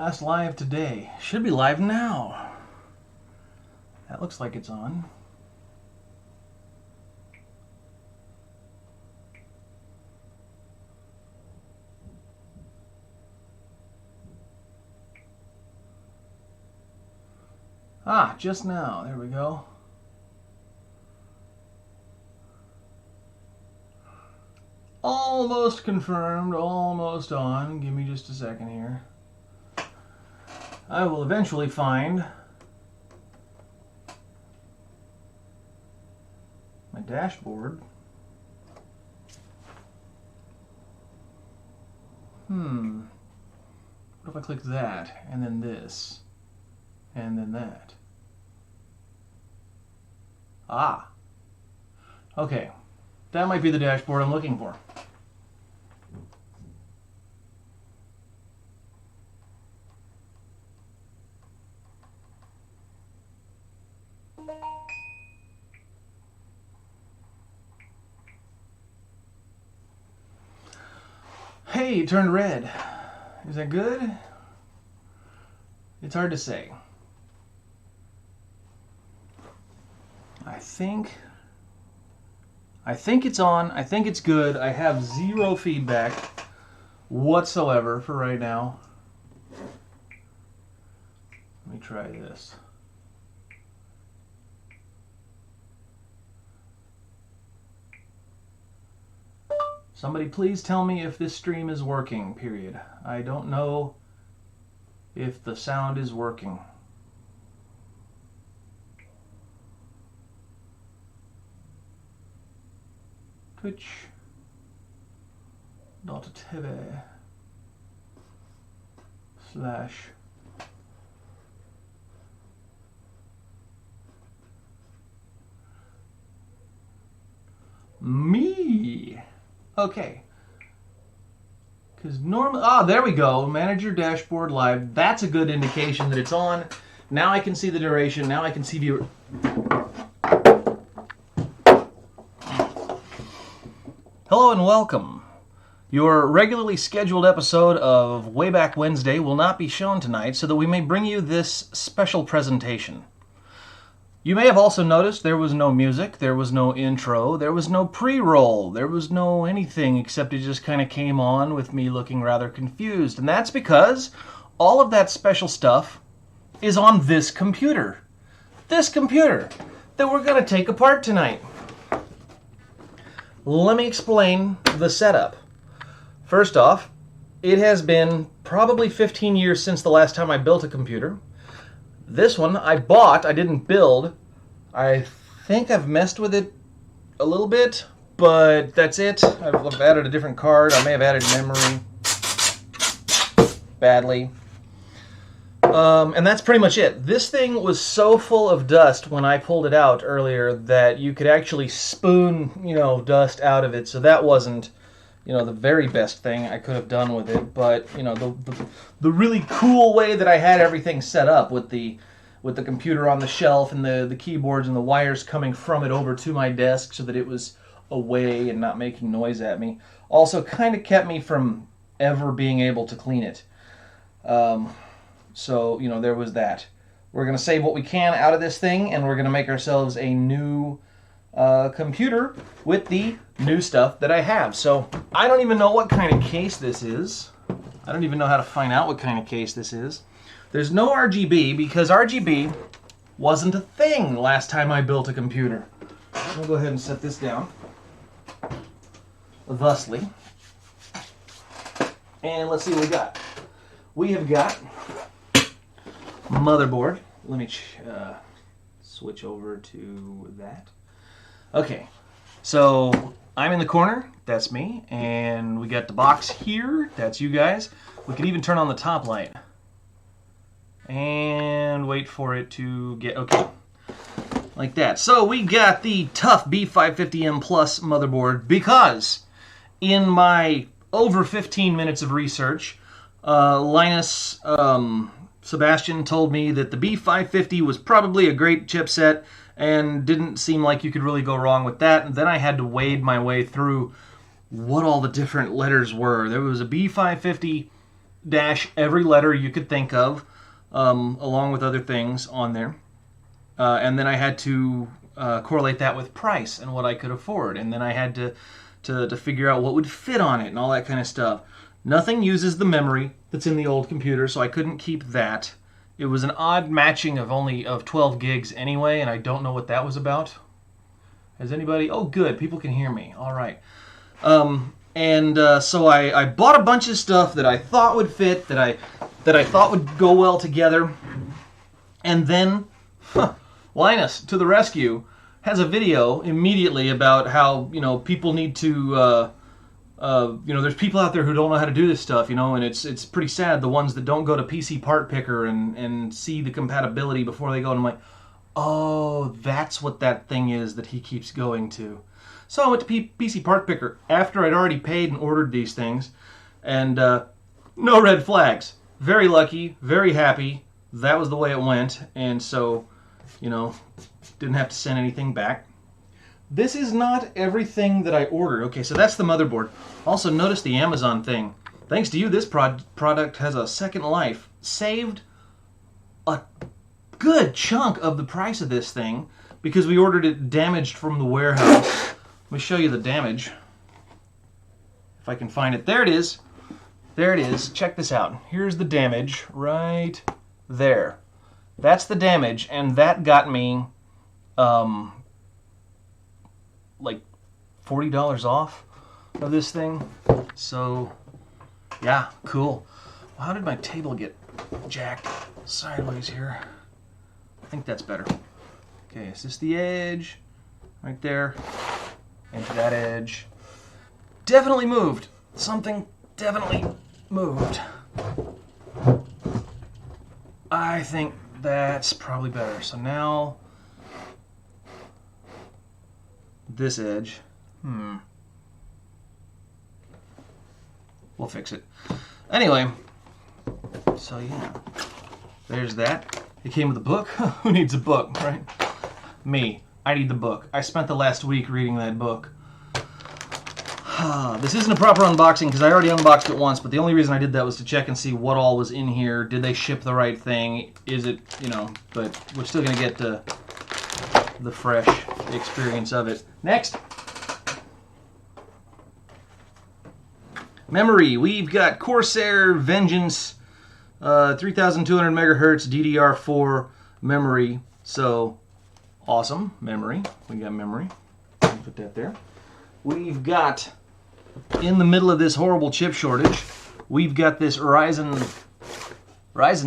Last live today. Should be live now. That looks like it's on. Ah, just now. There we go. Almost confirmed, almost on. Give me just a second here. I will eventually find my dashboard. What if I click that, and then this, and then that? Ah. Okay. That might be the dashboard I'm looking for. Hey, it turned red. Is that good? It's hard to say. I think it's on. I think it's good. I have zero feedback whatsoever for right now. Let me try this. Somebody please tell me if this stream is working, period. I don't know if the sound is working. twitch.tv/ me. Okay. Because normally, there we go. Manage your dashboard live. That's a good indication that it's on. Now I can see the duration. Now I can see viewer. Hello and welcome. Your regularly scheduled episode of Wayback Wednesday will not be shown tonight so that we may bring you this special presentation. You may have also noticed there was no music, there was no intro, there was no pre-roll, there was no anything except it just kind of came on with me looking rather confused. And that's because all of that special stuff is on this computer. This computer that we're going to take apart tonight. Let me explain the setup. First off, it has been probably 15 years since the last time I built a computer. This one I bought, I didn't build. I think I've messed with it a little bit, but that's it. I've added a different card. I may have added memory badly. And that's pretty much it. This thing was so full of dust when I pulled it out earlier that you could actually spoon, dust out of it. So that wasn't, the very best thing I could have done with it. But, the really cool way that I had everything set up with the computer on the shelf and the keyboards and the wires coming from it over to my desk so that it was away and not making noise at me, also kind of kept me from ever being able to clean it. So, there was that. We're going to save what we can out of this thing, and we're going to make ourselves a new computer with the new stuff that I have. So, I don't even know what kind of case this is. I don't even know how to find out what kind of case this is. There's no RGB, because RGB wasn't a thing last time I built a computer. I'm going to go ahead and set this down. Thusly. And let's see what we got. We have got motherboard. Let me switch over to that. Okay, so I'm in the corner. That's me. And we got the box here. That's you guys. We can even turn on the top light. And wait for it to get... Okay. Like that. So we got the TUF B550M Plus motherboard because in my over 15 minutes of research, Linus... Sebastian told me that the B550 was probably a great chipset and didn't seem like you could really go wrong with that. And then I had to wade my way through what all the different letters were. There was a B550 dash every letter you could think of, along with other things on there. And then I had to correlate that with price and what I could afford. And then I had to figure out what would fit on it and all that kind of stuff. Nothing uses the memory that's in the old computer, so I couldn't keep that. It was an odd matching of 12 gigs anyway, and I don't know what that was about. Has anybody? Oh, good. People can hear me. All right. So I bought a bunch of stuff that I thought would fit, that I thought would go well together, and then Linus, to the rescue, has a video immediately about how people need to. There's people out there who don't know how to do this stuff, and it's pretty sad, the ones that don't go to PC Part Picker and see the compatibility before they go, and I'm like, oh, that's what that thing is that he keeps going to. So I went to PC Part Picker after I'd already paid and ordered these things, and no red flags. Very lucky, very happy. That was the way it went, and so, didn't have to send anything back. This is not everything that I ordered. Okay, so that's the motherboard. Also, notice the Amazon thing. Thanks to you, this product has a second life. Saved a good chunk of the price of this thing because we ordered it damaged from the warehouse. Let me show you the damage. If I can find it. There it is. There it is. Check this out. Here's the damage right there. That's the damage, and that got me like $40 off of this thing. So yeah, cool. Well, how did my table get jacked sideways here? I think that's better. Okay, is this the edge? Right there. Into that edge. Definitely moved. Something definitely moved. I think that's probably better. So now this edge. We'll fix it. Anyway, so yeah, there's that. It came with a book. Who needs a book, right? Me. I need the book. I spent the last week reading that book. This isn't a proper unboxing because I already unboxed it once, but the only reason I did that was to check and see what all was in here. Did they ship the right thing? Is it, but we're still going to get the fresh experience of it. Next. Memory. We've got Corsair Vengeance 3200 megahertz DDR4 memory. So, awesome. Memory. We got memory. Put that there. We've got, in the middle of this horrible chip shortage, we've got this Ryzen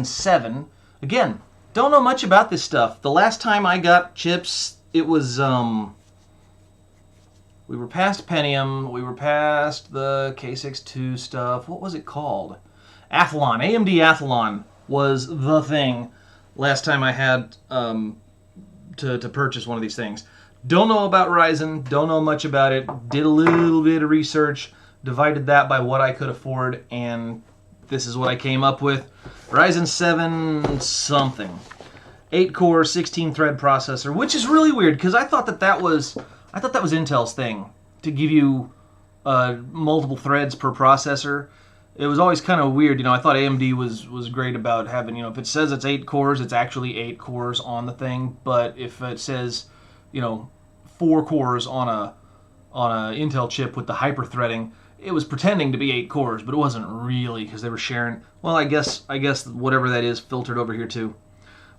7. Again, don't know much about this stuff. The last time I got chips, it was, we were past Pentium, we were past the K62 stuff. What was it called? Athlon. AMD Athlon was the thing last time I had to purchase one of these things. Don't know about Ryzen, don't know much about it, did a little bit of research, divided that by what I could afford, and this is what I came up with. Ryzen 7 something. 8-core, 16-thread processor, which is really weird, because I thought that was Intel's thing, to give you multiple threads per processor. It was always kind of weird, I thought AMD was great about having, if it says it's 8 cores, it's actually 8 cores on the thing, but if it says 4 cores on a Intel chip with the hyper-threading, it was pretending to be 8 cores, but it wasn't really, because they were sharing. Well, I guess whatever that is filtered over here too.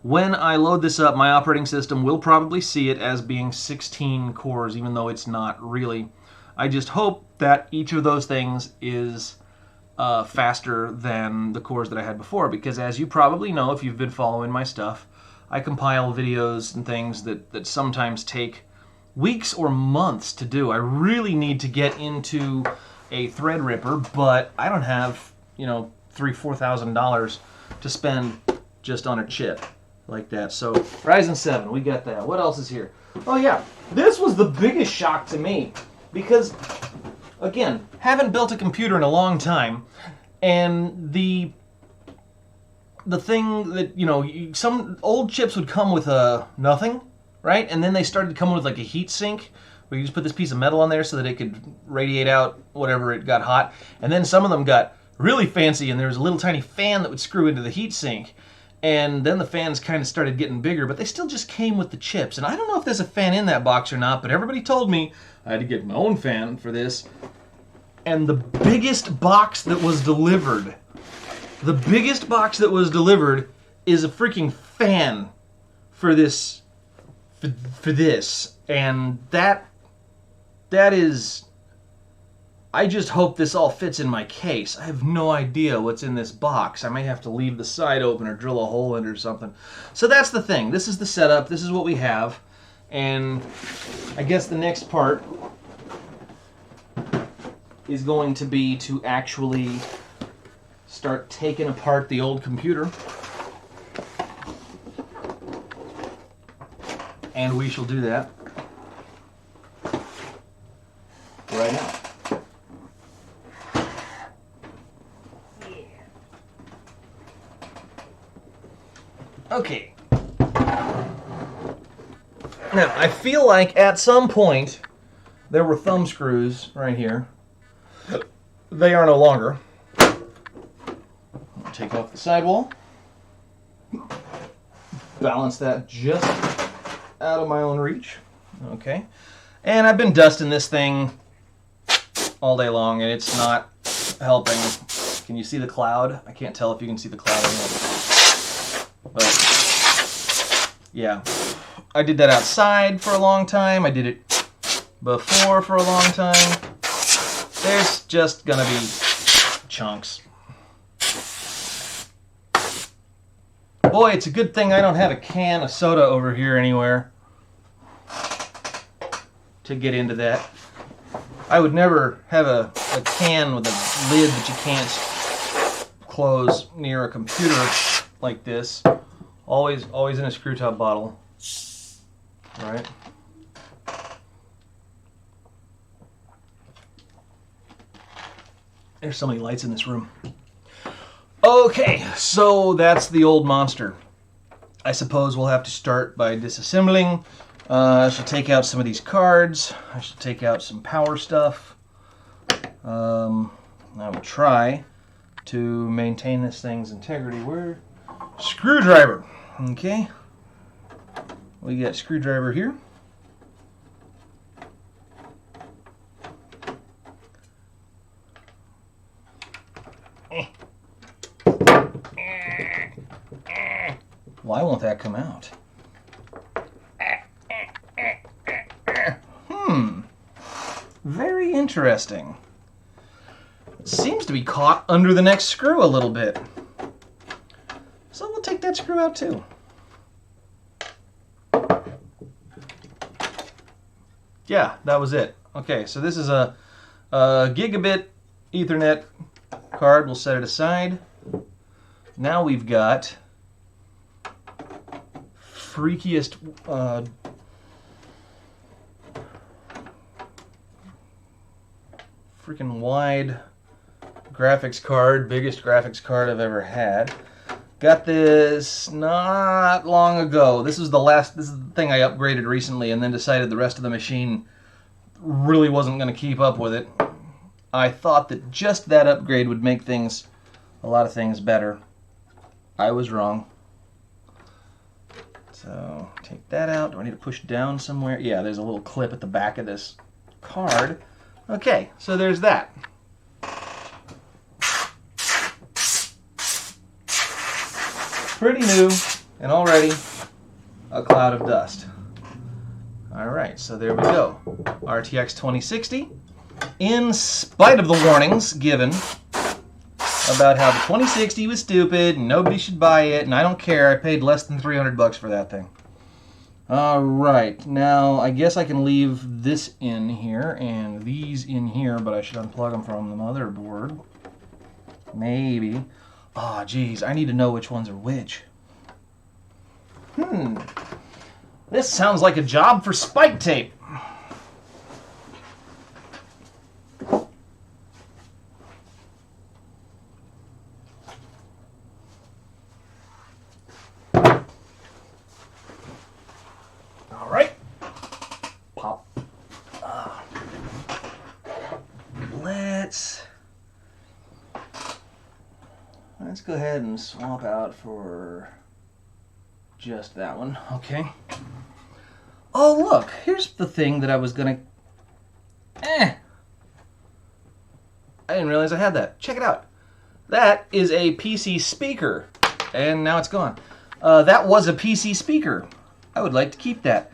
When I load this up, my operating system will probably see it as being 16 cores, even though it's not really. I just hope that each of those things is faster than the cores that I had before, because as you probably know if you've been following my stuff, I compile videos and things that sometimes take weeks or months to do. I really need to get into a Threadripper, but I don't have, $3,000-$4,000 to spend just on a chip like that. So Ryzen 7, we got that. What else is here? Oh yeah, this was the biggest shock to me because, again, haven't built a computer in a long time, and the thing that, some old chips would come with nothing, right? And then they started coming with like a heat sink where you just put this piece of metal on there so that it could radiate out whatever it got hot. And then some of them got really fancy, and there was a little tiny fan that would screw into the heatsink. And then the fans kind of started getting bigger, but they still just came with the chips. And I don't know if there's a fan in that box or not, but everybody told me I had to get my own fan for this. And the biggest box that was delivered, is a freaking fan for this, for this. And that is, I just hope this all fits in my case. I have no idea what's in this box. I may have to leave the side open or drill a hole in it or something. So that's the thing. This is the setup. This is what we have. And I guess the next part is going to be to actually start taking apart the old computer. And we shall do that right now. Okay. Now, I feel like at some point there were thumb screws right here. They are no longer. I'll take off the sidewall. Balance that just out of my own reach. Okay. And I've been dusting this thing all day long, and it's not helping. Can you see the cloud? I can't tell if you can see the cloud or not. But, yeah. I did that outside for a long time. I did it before for a long time. There's just gonna be chunks. Boy, it's a good thing I don't have a can of soda over here anywhere to get into that. I would never have a can with a lid that you can't close near a computer like this. Always in a screw top bottle. Right? There's so many lights in this room. Okay, so that's the old monster. I suppose we'll have to start by disassembling. I should take out some of these cards. I should take out some power stuff. I will try to maintain this thing's integrity. Where? Screwdriver. Okay. We got screwdriver here. Why won't that come out? Very interesting. It seems to be caught under the next screw a little bit. So we'll take that screw out too. Yeah, that was it. Okay, so this is a gigabit Ethernet card. We'll set it aside. Now we've got freakiest freaking wide graphics card, biggest graphics card I've ever had. Got this not long ago. This is the thing I upgraded recently and then decided the rest of the machine really wasn't going to keep up with it. I thought that just that upgrade would make a lot of things better. I was wrong. So, take that out. Do I need to push down somewhere? Yeah, there's a little clip at the back of this card. Okay, so there's that. Pretty new, and already a cloud of dust. Alright, so there we go. RTX 2060. In spite of the warnings given about how the 2060 was stupid and nobody should buy it, and I don't care, I paid less than $300 for that thing. Alright, now I guess I can leave this in here and these in here, but I should unplug them from the motherboard. Maybe. Oh, geez, I need to know which ones are which. This sounds like a job for spike tape. All right. Pop. Let's let's go ahead and swap out for just that one. Okay. Oh, look. Here's the thing that I was going to... I didn't realize I had that. Check it out. That is a PC speaker. And now it's gone. That was a PC speaker. I would like to keep that.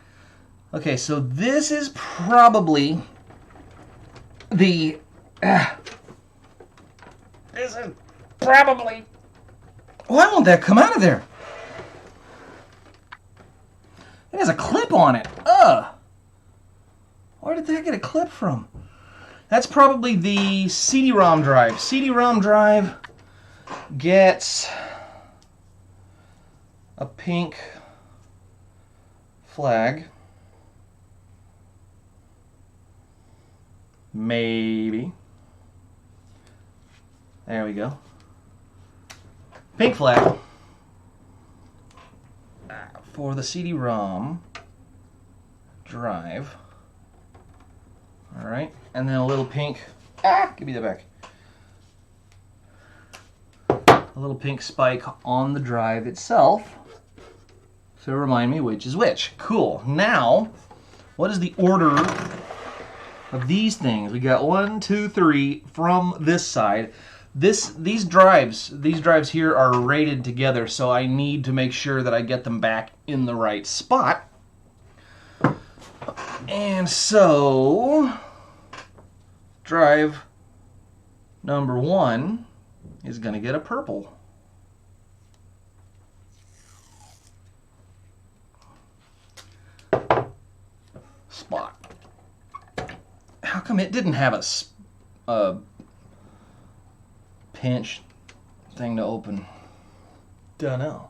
Okay, so this is probably the... this is probably... Why won't that come out of there? It has a clip on it. Where did that get a clip from? That's probably the CD-ROM drive. CD-ROM drive gets a pink flag. Maybe. There we go. Pink flag for the CD-ROM drive. All right, and then a little pink. Give me that back. A little pink spike on the drive itself to remind me which is which. Cool. Now, what is the order of these things? We got 1, 2, 3 from this side. These drives here are rated together, so I need to make sure that I get them back in the right spot. And so, drive number 1 is going to get a purple. Spot. How come it didn't have a pinch thing to open? Dunno.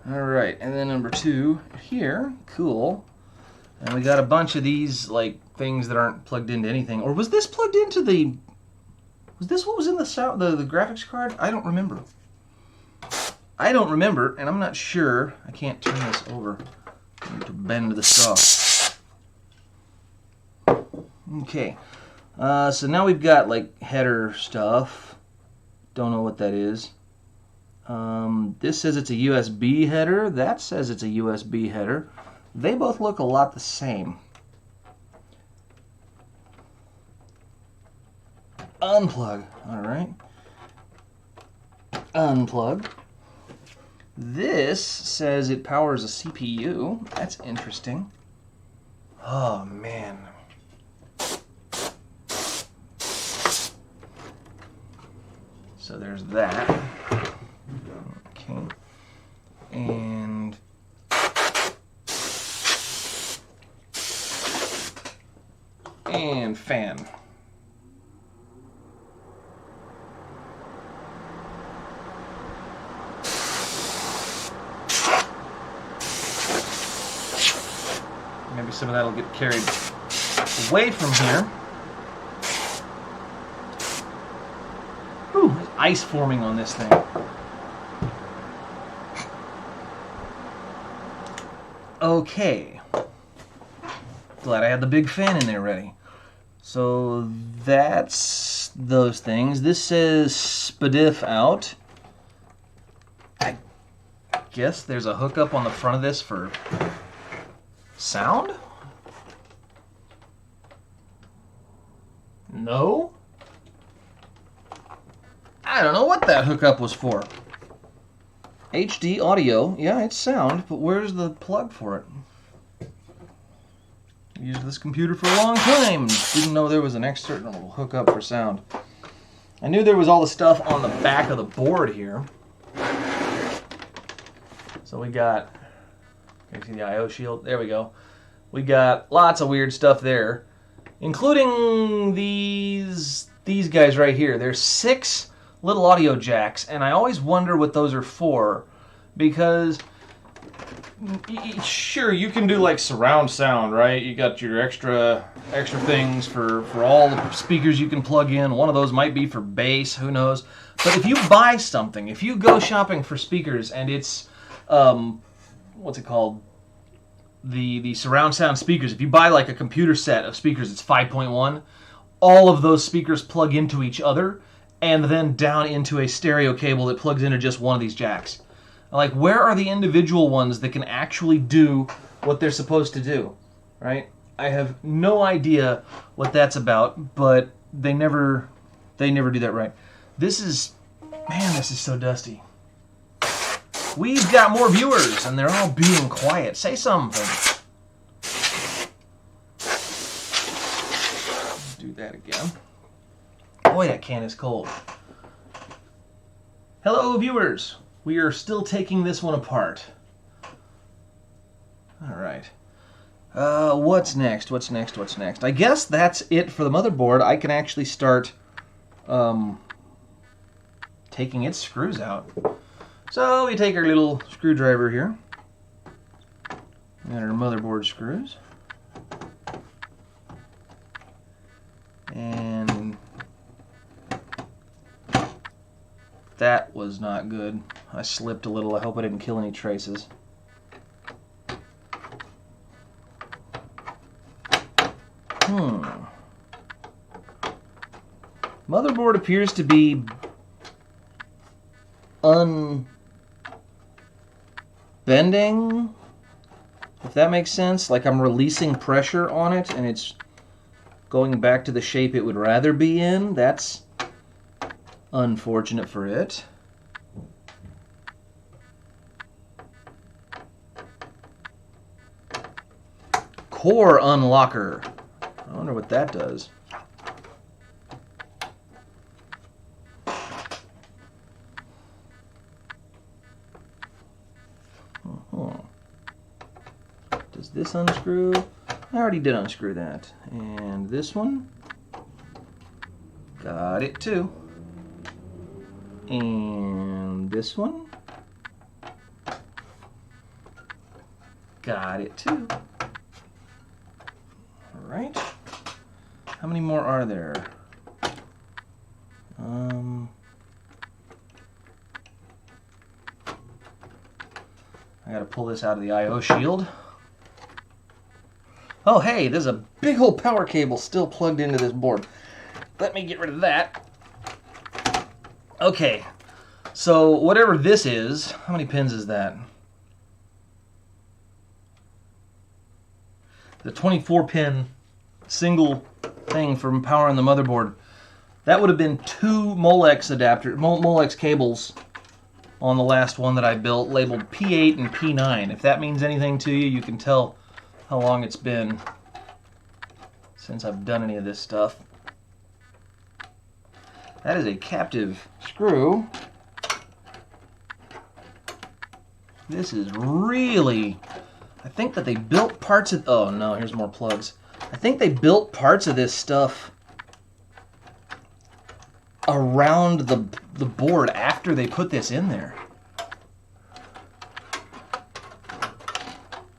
Alright, and then number 2 here. Cool. And we got a bunch of these, like, things that aren't plugged into anything. Or was this plugged into the... Was this what was in the graphics card? I don't remember. I don't remember, and I'm not sure. I can't turn this over. I need to bend the saw. Okay. So now we've got, like, header stuff. Don't know what that is. This says it's a USB header. That says it's a USB header. They both look a lot the same. Unplug. Alright. Unplug. This says it powers a CPU. That's interesting. Oh, man. So there's that. Okay. And fan. Maybe some of that will get carried away from here. Ooh, there's ice forming on this thing. Okay. Glad I had the big fan in there ready. So that's those things. This says SPDIF out. I guess there's a hookup on the front of this for sound? No? I don't know what that hookup was for. HD audio, yeah, it's sound, but where's the plug for it? Used this computer for a long time. Didn't know there was an external hookup for sound. I knew there was all the stuff on the back of the board here. So we got, can you see the I/O shield? There we go. We got lots of weird stuff there, including these guys right here. There's 6 little audio jacks, and I always wonder what those are for, because sure, you can do like surround sound, right? You got your extra things for all the speakers you can plug in. One of those might be for bass, who knows? But if you buy something, if you go shopping for speakers and it's what's it called? The surround sound speakers. If you buy like a computer set of speakers, it's 5.1. All of those speakers plug into each other, and then down into a stereo cable that plugs into just one of these jacks. Like, where are the individual ones that can actually do what they're supposed to do, right? I have no idea what that's about, but they never do that right. This is so dusty. We've got more viewers, and they're all being quiet. Say something. Do that again. Boy, that can is cold. Hello, viewers. We are still taking this one apart. All right. What's next? What's next? What's next? I guess that's it for the motherboard. I can actually start taking its screws out. So we take our little screwdriver here. And our motherboard screws. And that was not good. I slipped a little. I hope I didn't kill any traces. Motherboard appears to be unbending, if that makes sense. Like I'm releasing pressure on it and it's going back to the shape it would rather be in. That's unfortunate for it. Core unlocker. I wonder what that does. Does this unscrew? I already did unscrew that. And this one? Got it too. And this one? Got it too. Alright. How many more are there? I gotta pull this out of the I/O shield. Oh hey, there's a big old power cable still plugged into this board. Let me get rid of that. Okay, so whatever this is, how many pins is that? The 24-pin single thing for powering the motherboard. That would have been 2 Molex Molex cables on the last one that I built, labeled P8 and P9. If that means anything to you, you can tell how long it's been since I've done any of this stuff. That is a captive screw. This is really... I think that they built parts of... Oh no, here's more plugs. I think they built parts of this stuff around the board after they put this in there.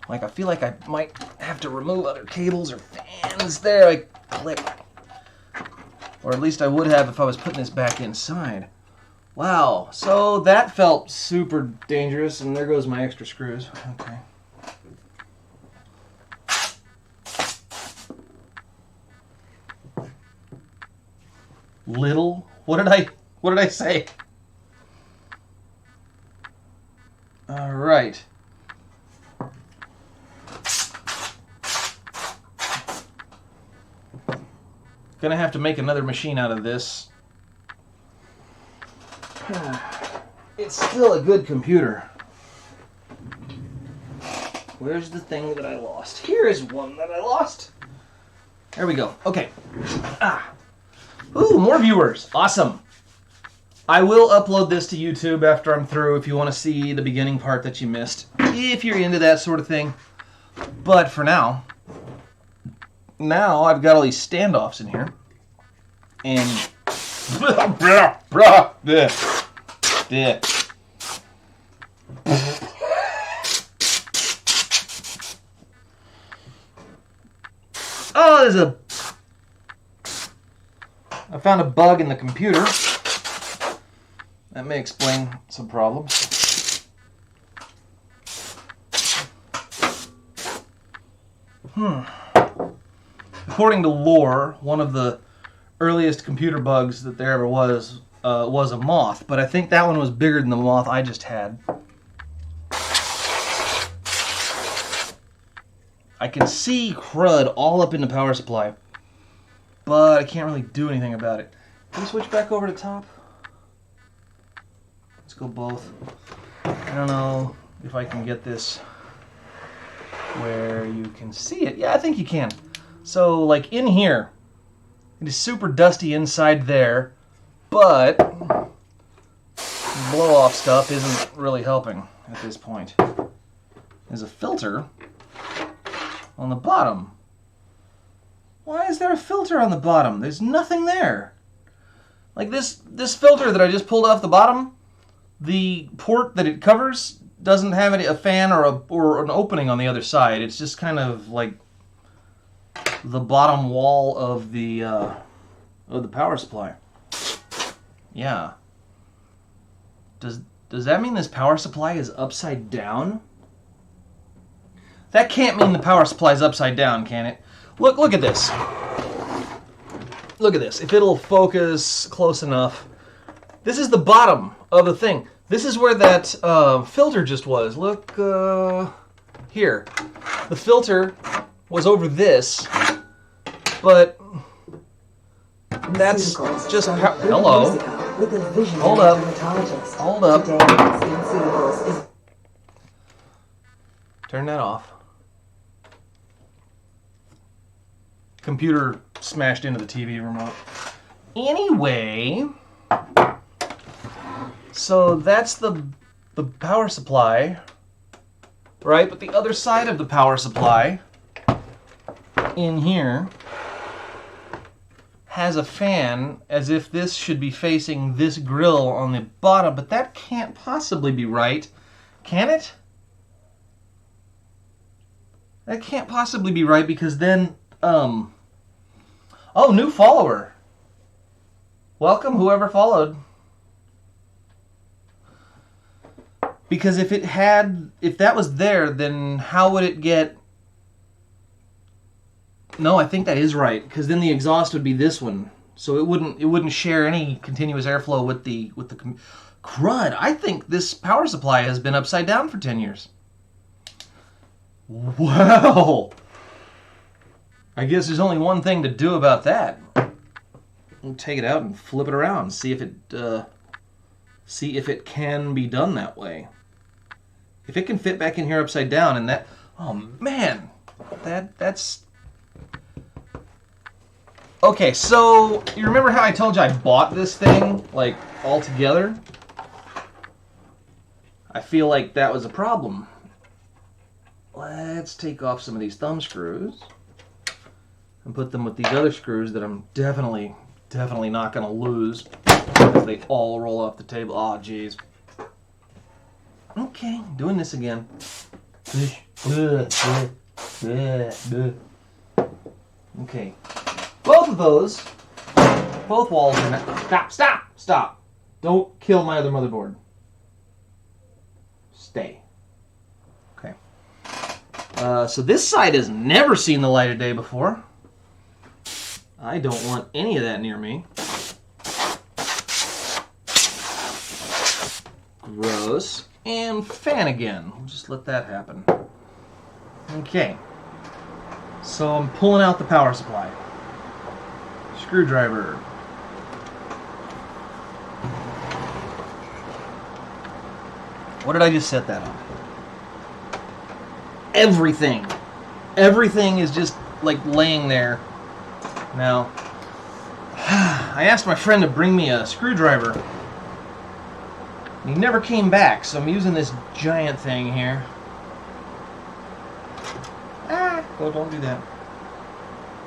Like, I feel like I might have to remove other cables or fans. There, I click. Or at least I would have if I was putting this back inside. Wow, so that felt super dangerous, and there goes my extra screws. Okay. Little? What did I say? All right. Gonna have to make another machine out of this. It's still a good computer. Where's the thing that I lost? Here is one that I lost. There we go. Okay. Ooh, more viewers. Awesome. I will upload this to YouTube after I'm through if you want to see the beginning part that you missed. If you're into that sort of thing. But for now I've got all these standoffs in here. And... Oh, there's a... I found a bug in the computer. That may explain some problems. According to lore, one of the earliest computer bugs that there ever was was a moth, but I think that one was bigger than the moth I just had. I can see crud all up in the power supply, but I can't really do anything about it. Can we switch back over to top? Let's go both. I don't know if I can get this where you can see it. Yeah, I think you can. So, like in here, it is super dusty inside there, but blow-off stuff isn't really helping at this point. There's a filter on the bottom. Why is there a filter on the bottom? There's nothing there. Like this filter that I just pulled off the bottom, the port that it covers doesn't have a fan or an opening on the other side. It's just kind of like the bottom wall of the power supply. Yeah. Does that mean this power supply is upside down? That can't mean the power supply is upside down, can it? Look at this. Look at this. If it'll focus close enough. This is the bottom of the thing. This is where that filter just was. Look here. The filter was over this, but that's just hello. Hold up. Hold up. Turn that off. Computer smashed into the TV remote. Anyway, so that's the power supply, right? But the other side of the power supply in here has a fan, as if this should be facing this grill on the bottom, but that can't possibly be right, can it? That can't possibly be right, because then, oh, new follower. Welcome, whoever followed. Because if that was there, then how would it get... No, I think that is right, because then the exhaust would be this one, so it wouldn't share any continuous airflow with the crud. I think this power supply has been upside down for 10 years. Wow. I guess there's only one thing to do about that. We'll take it out and flip it around, see if it can be done that way. If it can fit back in here upside down, and that, oh man, that's. Okay, so you remember how I told you I bought this thing like all together? I feel like that was a problem. Let's take off some of these thumb screws and put them with these other screws that I'm definitely not going to lose because they all roll off the table. Oh, jeez. Okay, doing this again. Okay. Both of those, both walls are now... Stop! Don't kill my other motherboard. Stay. Okay. So this side has never seen the light of day before. I don't want any of that near me. Gross. And fan again. We'll just let that happen. Okay. So I'm pulling out the power supply. Screwdriver. What did I just set that on? Everything. Everything is just like laying there. Now, I asked my friend to bring me a screwdriver. He never came back, so I'm using this giant thing here. Oh, don't do that.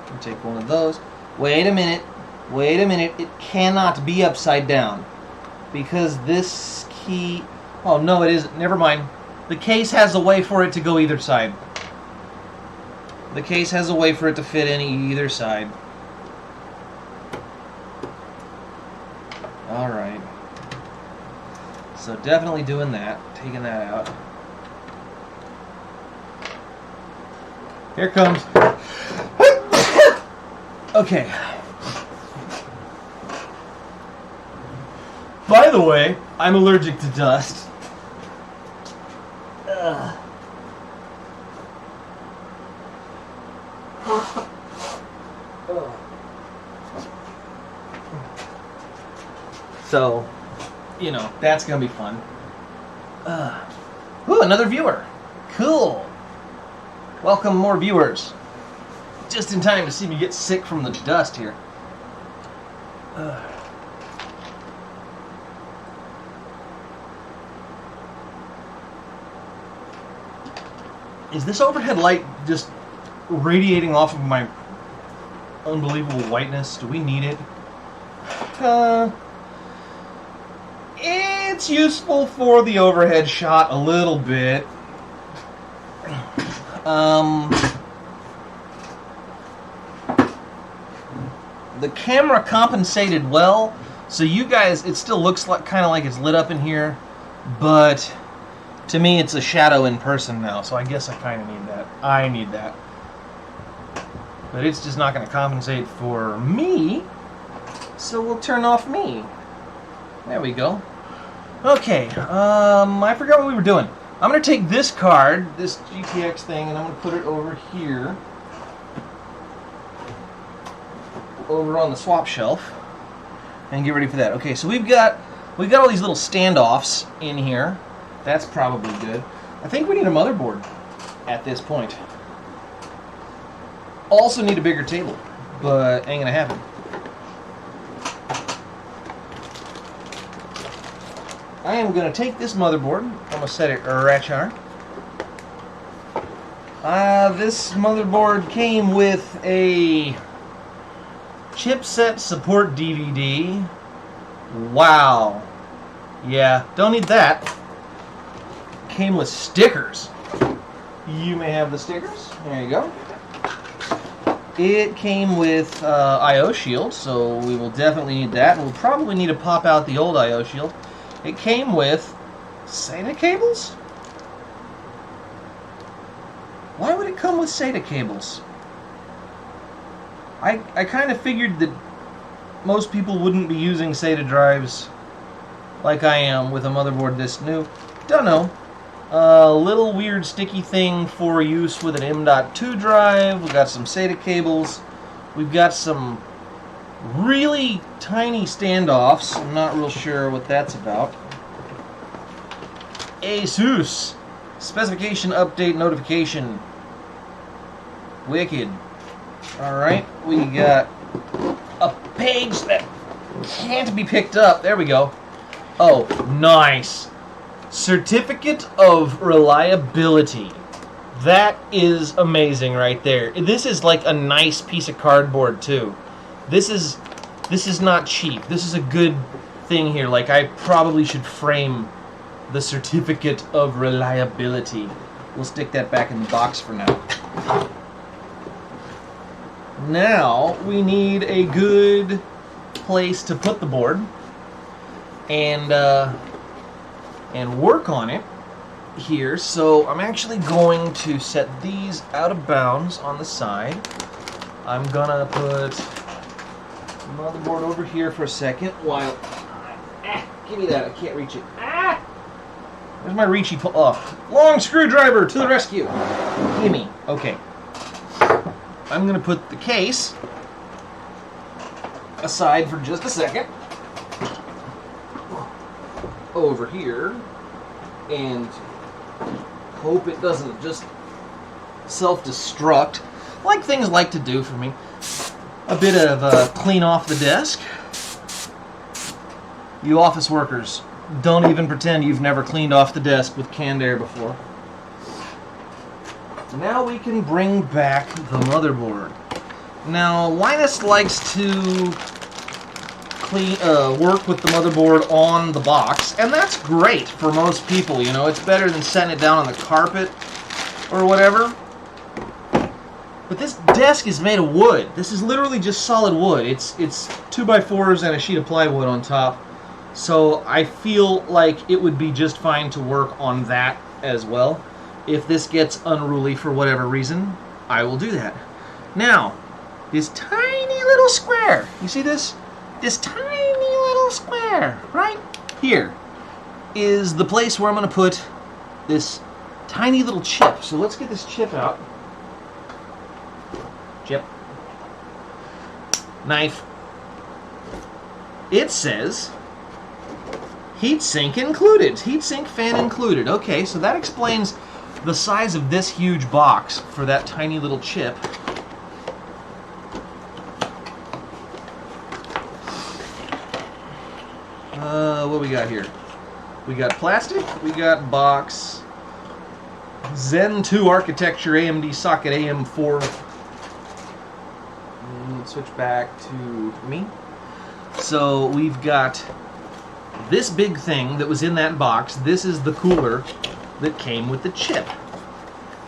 I'll take one of those. Wait a minute. It cannot be upside down. Because this key... Oh, no, it isn't. Never mind. The case has a way for it to go either side. The case has a way for it to fit in either side. Alright. So definitely doing that. Taking that out. Here comes. Okay. by the way, I'm allergic to dust. Ugh. So, you know, that's going to be fun. Ooh, another viewer. Cool. Welcome more viewers. Just in time to see me get sick from the dust here. Is this overhead light just radiating off of my unbelievable whiteness? Do we need it? It's useful for the overhead shot a little bit. The camera compensated well, so you guys, it still looks like kind of like it's lit up in here, but to me it's a shadow in person now, so I guess I kind of need that. I need that. But it's just not going to compensate for me, so we'll turn off me. There we go. Okay, I forgot what we were doing. I'm going to take this card, this GTX thing, and I'm going to put it over here. Over on the swap shelf. And get ready for that. Okay, so we've got all these little standoffs in here. That's probably good. I think we need a motherboard at this point. Also need a bigger table, but ain't gonna happen. I am gonna take this motherboard. I'm gonna set it right here. This motherboard came with a chipset support DVD. Wow. Yeah, don't need that. Came with stickers. You may have the stickers. There you go. It came with I/O shield, so we will definitely need that. We'll probably need to pop out the old I/O shield. It came with SATA cables? Why would it come with SATA cables? I kind of figured that most people wouldn't be using SATA drives like I am with a motherboard this new. Don't know. A little weird sticky thing for use with an M.2 drive. We've got some SATA cables. We've got some really tiny standoffs. I'm not real sure what that's about. ASUS specification update notification. Wicked. Alright, we got a page that can't be picked up. There we go. Oh, nice. Certificate of reliability. That is amazing right there. This is like a nice piece of cardboard too. This is not cheap. This is a good thing here. Like, I probably should frame the certificate of reliability. We'll stick that back in the box for now. Now we need a good place to put the board and work on it here. So I'm actually going to set these out of bounds on the side. I'm gonna put the motherboard over here for a second while give me that, I can't reach it. There's my reachy pull off. Long screwdriver to the rescue. Gimme. Okay. I'm going to put the case aside for just a second. Over here. And hope it doesn't just self-destruct, like things like to do for me. A bit of clean off the desk. You office workers, don't even pretend you've never cleaned off the desk with canned air before. Now we can bring back the motherboard. Now, Linus likes to work with the motherboard on the box, and that's great for most people, you know. It's better than setting it down on the carpet or whatever. But this desk is made of wood. This is literally just solid wood. It's 2x4s and a sheet of plywood on top. So I feel like it would be just fine to work on that as well. If this gets unruly for whatever reason, I will do that. Now, this tiny little square. You see this? This tiny little square, right? here is the place where I'm going to put this tiny little chip. So let's get this chip out. Chip. Knife. It says heatsink included. Heatsink fan included. Okay, so that explains the size of this huge box for that tiny little chip. What we got here? We got plastic, we got box, Zen 2 architecture, AMD socket AM4. Switch back to me. So we've got this big thing that was in that box. This is the cooler that came with the chip.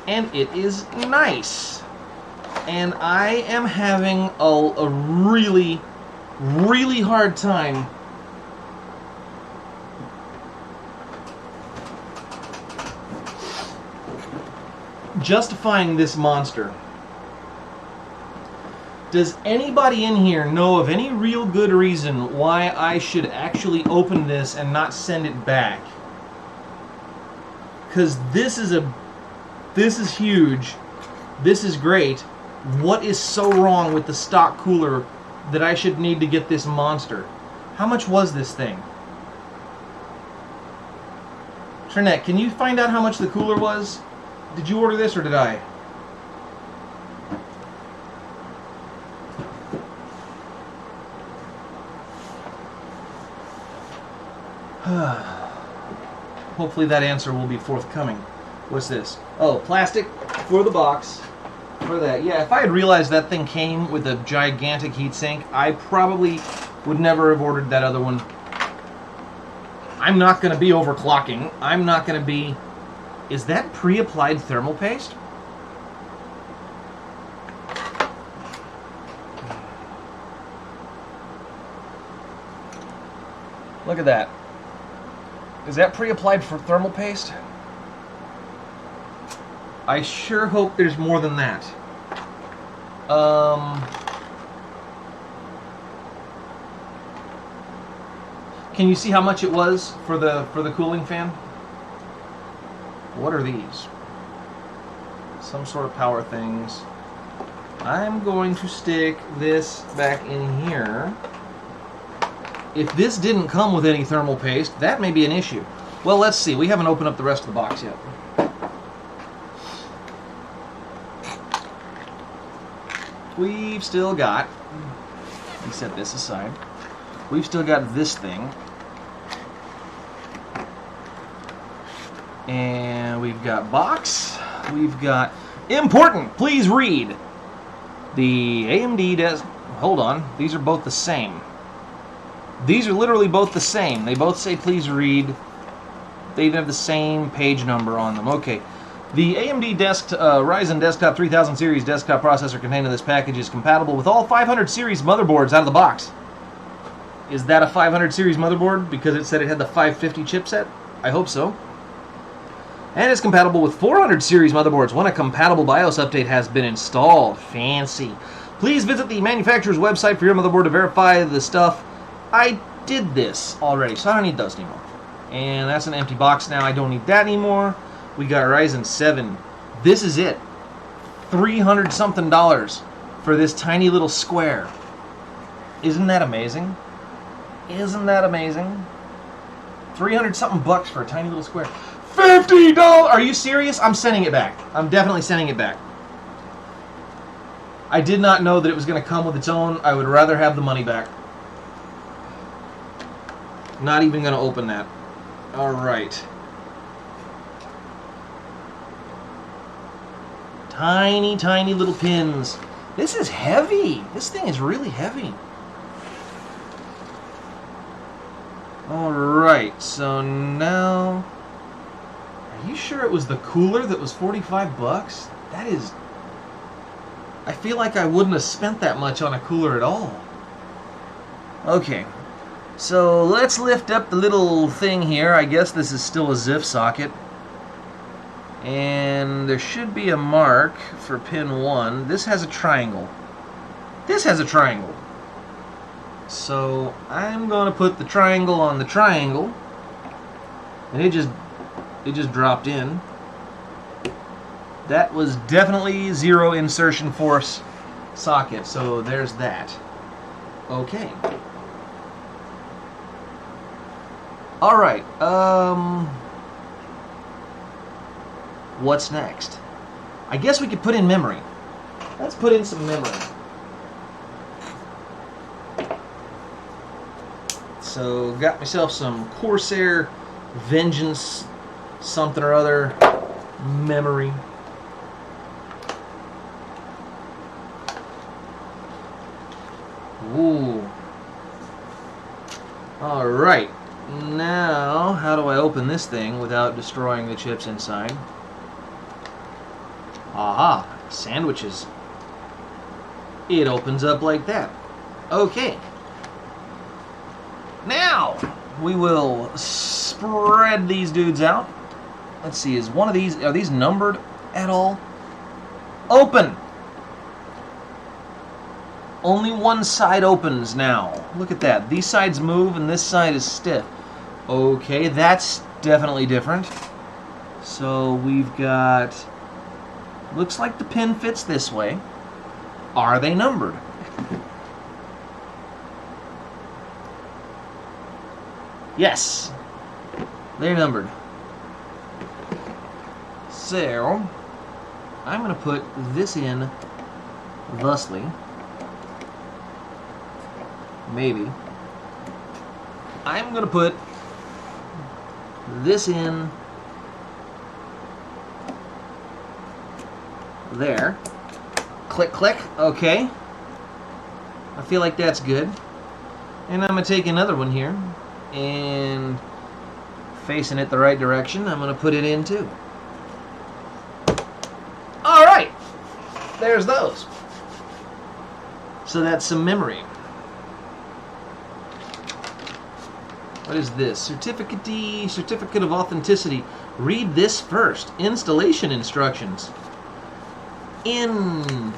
And it is nice. And I am having a really, really hard time justifying this monster. Does anybody in here know of any real good reason why I should actually open this and not send it back? Because this is huge. This is great. What is so wrong with the stock cooler that I should need to get this monster? How much was this thing? Trinette, can you find out how much the cooler was? Did you order this or did I? Hopefully that answer will be forthcoming. What's this? Oh, plastic for the box. For that. Yeah, if I had realized that thing came with a gigantic heatsink, I probably would never have ordered that other one. I'm not going to be overclocking. I'm not going to be... Is that pre-applied thermal paste? Look at that. Is that pre-applied for thermal paste? I sure hope there's more than that. Can you see how much it was for the cooling fan? What are these? Some sort of power things. I'm going to stick this back in here. If this didn't come with any thermal paste, that may be an issue. Well, let's see. We haven't opened up the rest of the box yet. We've still got... Let me set this aside. We've still got this thing. And we've got box. We've got... Important! Please read! The AMD does... Hold on. These are both the same. These are literally both the same. They both say please read. They have the same page number on them. Okay. The AMD Ryzen Desktop 3000 series desktop processor contained in this package is compatible with all 500 series motherboards out of the box. Is that a 500 series motherboard because it said it had the 550 chipset? I hope so. And is compatible with 400 series motherboards when a compatible BIOS update has been installed. Fancy. Please visit the manufacturer's website for your motherboard to verify the stuff. I did this already, so I don't need those anymore. And that's an empty box now. I don't need that anymore. We got Ryzen 7. This is it. $300 something for this tiny little square. Isn't that amazing? Isn't that amazing? 300 something bucks for a tiny little square. $50! Are you serious? I'm sending it back. I'm definitely sending it back. I did not know that it was going to come with its own. I would rather have the money back. Not even going to open that. Alright. Tiny, tiny little pins. This is heavy. This thing is really heavy. Alright, so now... Are you sure it was the cooler that was 45 bucks? That is... I feel like I wouldn't have spent that much on a cooler at all. Okay. So let's lift up the little thing here. I guess this is still a ZIF socket. And there should be a mark for pin 1. This has a triangle. This has a triangle. So I'm going to put the triangle on the triangle, and it just dropped in. That was definitely zero insertion force socket, so there's that. Okay. All right. What's next? I guess we could put in memory. Let's put in some memory. So, got myself some Corsair Vengeance something or other memory. Ooh. Alright. Now, how do I open this thing without destroying the chips inside? Aha, sandwiches. It opens up like that. Okay. Now, we will spread these dudes out. Let's see, are these numbered at all? Open! Only one side opens now. Look at that. These sides move and this side is stiff. Okay, that's definitely different. So we've got... Looks like the pin fits this way. Are they numbered? Yes, they're numbered. So, I'm going to put this in thusly. Maybe. I'm going to put this in there. Click, click. Okay. I feel like that's good. And I'm going to take another one here and facing it the right direction, I'm going to put it in too. Alright, there's those. So that's some memory. What is this? Certificate of Authenticity. Read this first. Installation instructions. In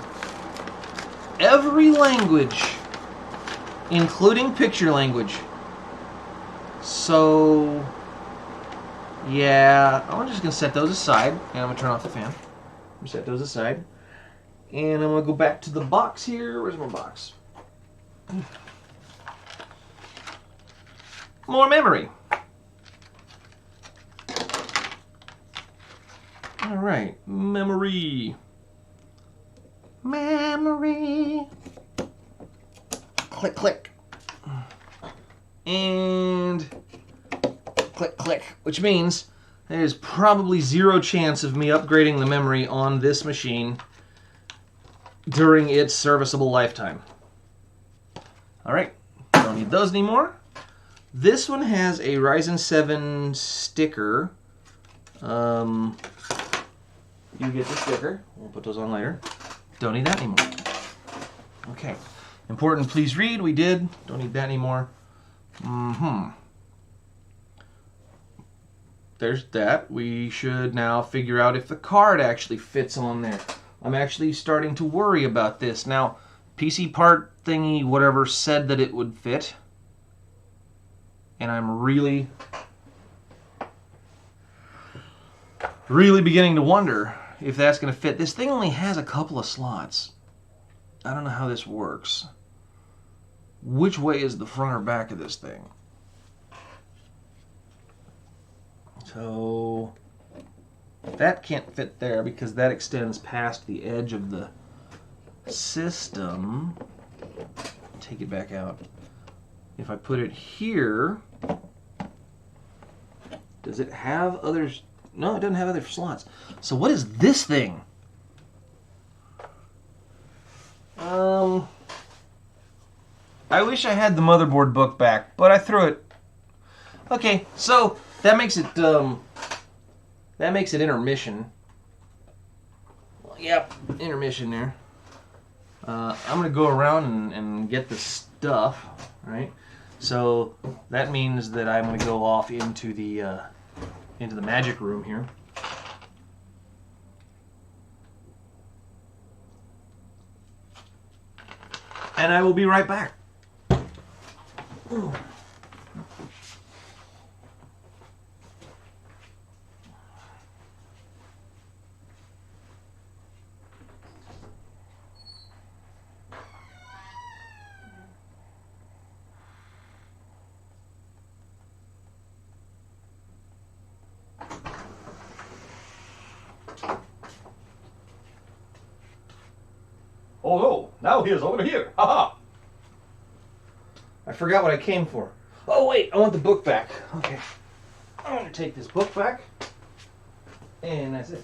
every language, including picture language. So, yeah, I'm just going to set those aside, and I'm going to turn off the fan. I'm going to set those aside, and I'm going to go back to the box here. Where's my box? More memory. All right, memory. Memory. Click, click. And click, click, which means there's probably zero chance of me upgrading the memory on this machine during its serviceable lifetime. All right, don't need those anymore. This one has a Ryzen 7 sticker. You get the sticker. We'll put those on later. Don't need that anymore. Okay. Important, please read. We did. Don't need that anymore. There's that. We should now figure out if the card actually fits on there. I'm actually starting to worry about this. Now, PC part thingy, whatever, said that it would fit. And I'm really beginning to wonder if that's going to fit. This thing only has a couple of slots. I don't know how this works. Which way is the front or back of this thing? So that can't fit there because that extends past the edge of the system. Take it back out. If I put it here, does it have others? No, it doesn't have other slots. So what is this thing? I wish I had the motherboard book back, but I threw it. Okay, so that makes it intermission. Yep, intermission there. I'm gonna go around and get the stuff, right? So that means that I'm gonna go off into the magic room here. And I will be right back. Oh no, now he is over here. Haha. I forgot what I came for. Oh wait, I want the book back. Okay. I'm going to take this book back. And that's it.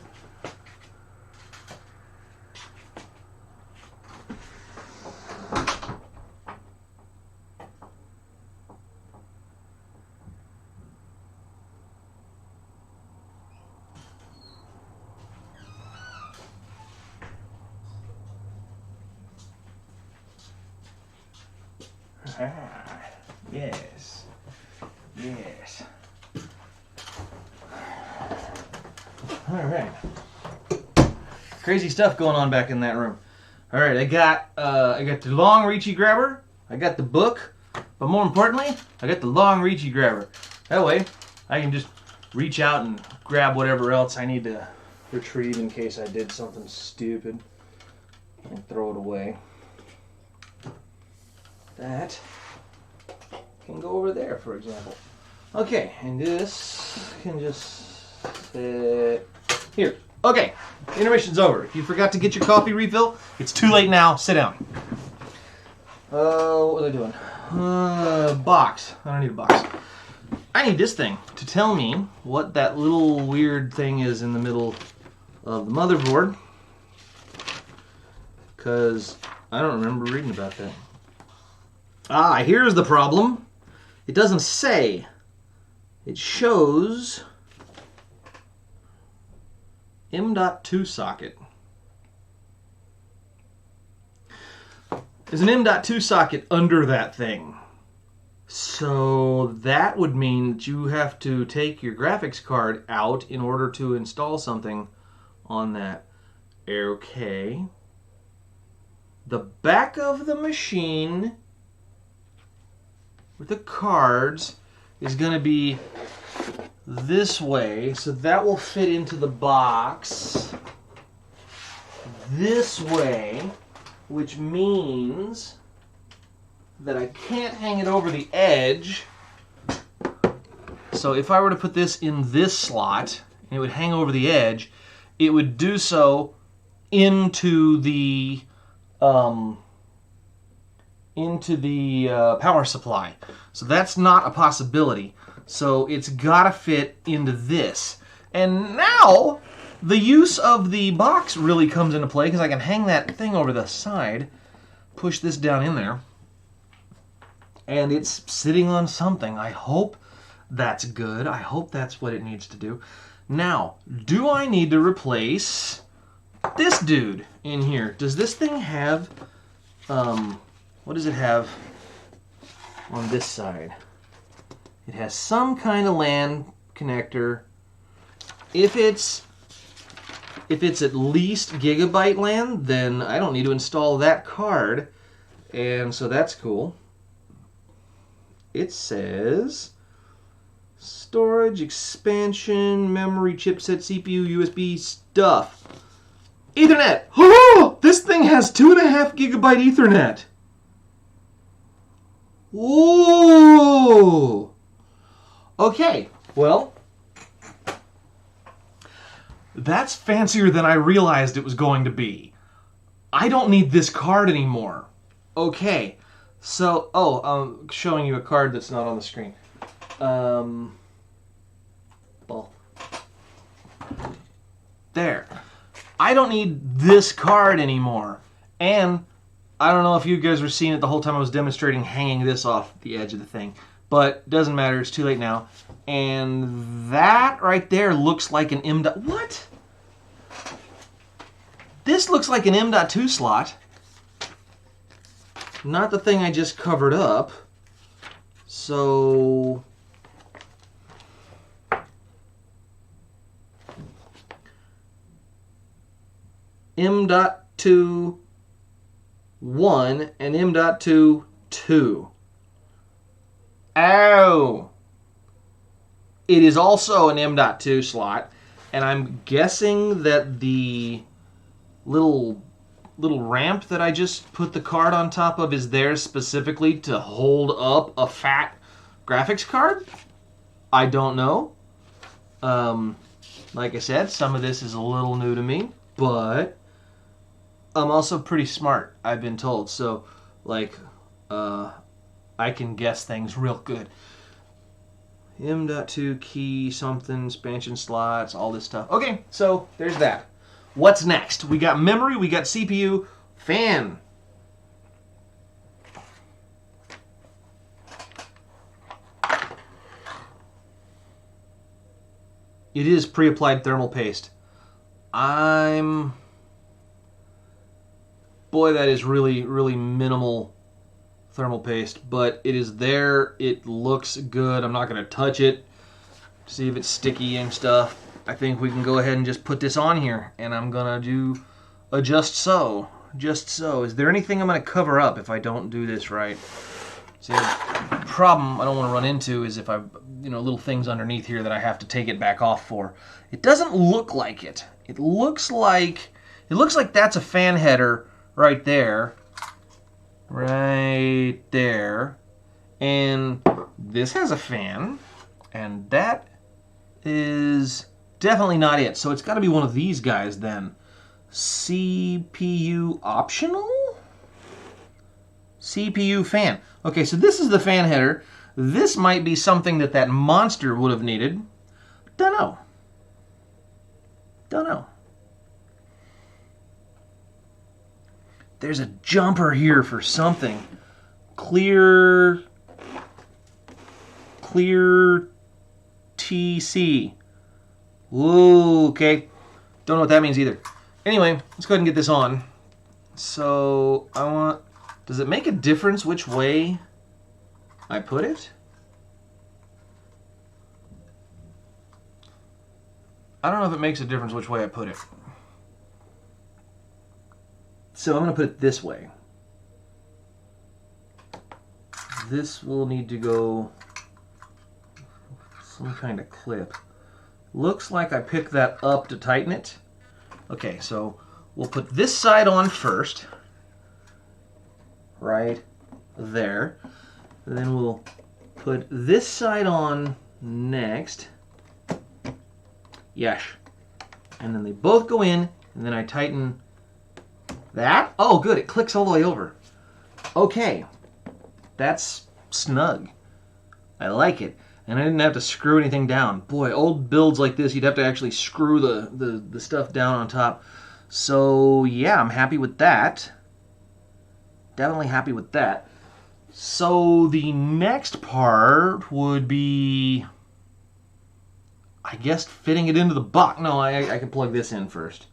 Ah, yes. Yes. All right. Crazy stuff going on back in that room. All right, I got the long reachy grabber. I got the book, but more importantly, I got the long reachy grabber. That way, I can just reach out and grab whatever else I need to retrieve in case I did something stupid and throw it away. That can go over there, for example. Okay, and this can just sit here. Okay, intermission's over. If you forgot to get your coffee refill, it's too late now. Sit down. What was I doing? Box. I don't need a box. I need this thing to tell me what that little weird thing is in the middle of the motherboard, because I don't remember reading about that. Ah, here's the problem. It doesn't say. It shows M.2 socket. There's an M.2 socket under that thing. So that would mean that you have to take your graphics card out in order to install something on that. Okay. The back of the machine with the cards is going to be this way, so that will fit into the box this way, which means that I can't hang it over the edge. So if I were to put this in this slot and it would hang over the edge, it would do so into the power supply. So that's not a possibility. So it's gotta fit into this. And now the use of the box really comes into play, because I can hang that thing over the side, push this down in there, and it's sitting on something. I hope that's good. I hope that's what it needs to do. Now, do I need to replace this dude in here? Does this thing have, what does it have on this side? It has some kind of LAN connector. If it's at least gigabyte LAN, then I don't need to install that card, and so that's cool. It says storage, expansion, memory, chipset, CPU, USB stuff. Ethernet! Oh! This thing has 2.5 gigabyte Ethernet. Whoa! Okay, well, that's fancier than I realized it was going to be. I don't need this card anymore. Okay, so, I'm showing you a card that's not on the screen. Well, there. I don't need this card anymore. And I don't know if you guys were seeing it the whole time I was demonstrating hanging this off the edge of the thing. But it doesn't matter, it's too late now. And that right there looks like an M. What? This looks like an M.2 slot. Not the thing I just covered up. So M.2 1 and M.2 2. Oh! It is also an M.2 slot, and I'm guessing that the little ramp that I just put the card on top of is there specifically to hold up a fat graphics card? I don't know. Like I said, some of this is a little new to me, but I'm also pretty smart, I've been told. So, like, I can guess things real good. M.2 key, something, expansion slots, all this stuff. Okay, so there's that. What's next? We got memory, we got CPU, fan. It is pre-applied thermal paste. Boy, that is really, really minimal thermal paste, but it is there. It looks good. I'm not going to touch it, see if it's sticky and stuff. I think we can go ahead and just put this on here, and I'm going to do a just so. Is there anything I'm going to cover up if I don't do this right? See, the problem I don't want to run into is if I've, little things underneath here that I have to take it back off for. It doesn't look like it. It looks like that's a fan header right there. Right there. And this has a fan, and that is definitely not it. So it's got to be one of these guys then. CPU optional? CPU fan. Okay, so this is the fan header. This might be something that monster would have needed. Don't know. There's a jumper here for something. Clear TC. Ooh, okay. Don't know what that means either. Anyway, let's go ahead and get this on. So, does it make a difference which way I put it? I don't know if it makes a difference which way I put it. So I'm going to put it this way. This will need to go some kind of clip. Looks like I picked that up to tighten it. Okay, so we'll put this side on first. Right there. And then we'll put this side on next. Yes. And then they both go in, and then I tighten that. Oh, good. It clicks all the way over. Okay. That's snug. I like it. And I didn't have to screw anything down. Boy, old builds like this, you'd have to actually screw the stuff down on top. So, yeah, I'm happy with that. Definitely happy with that. So, the next part would be, I guess, fitting it into the box. No, I can plug this in first.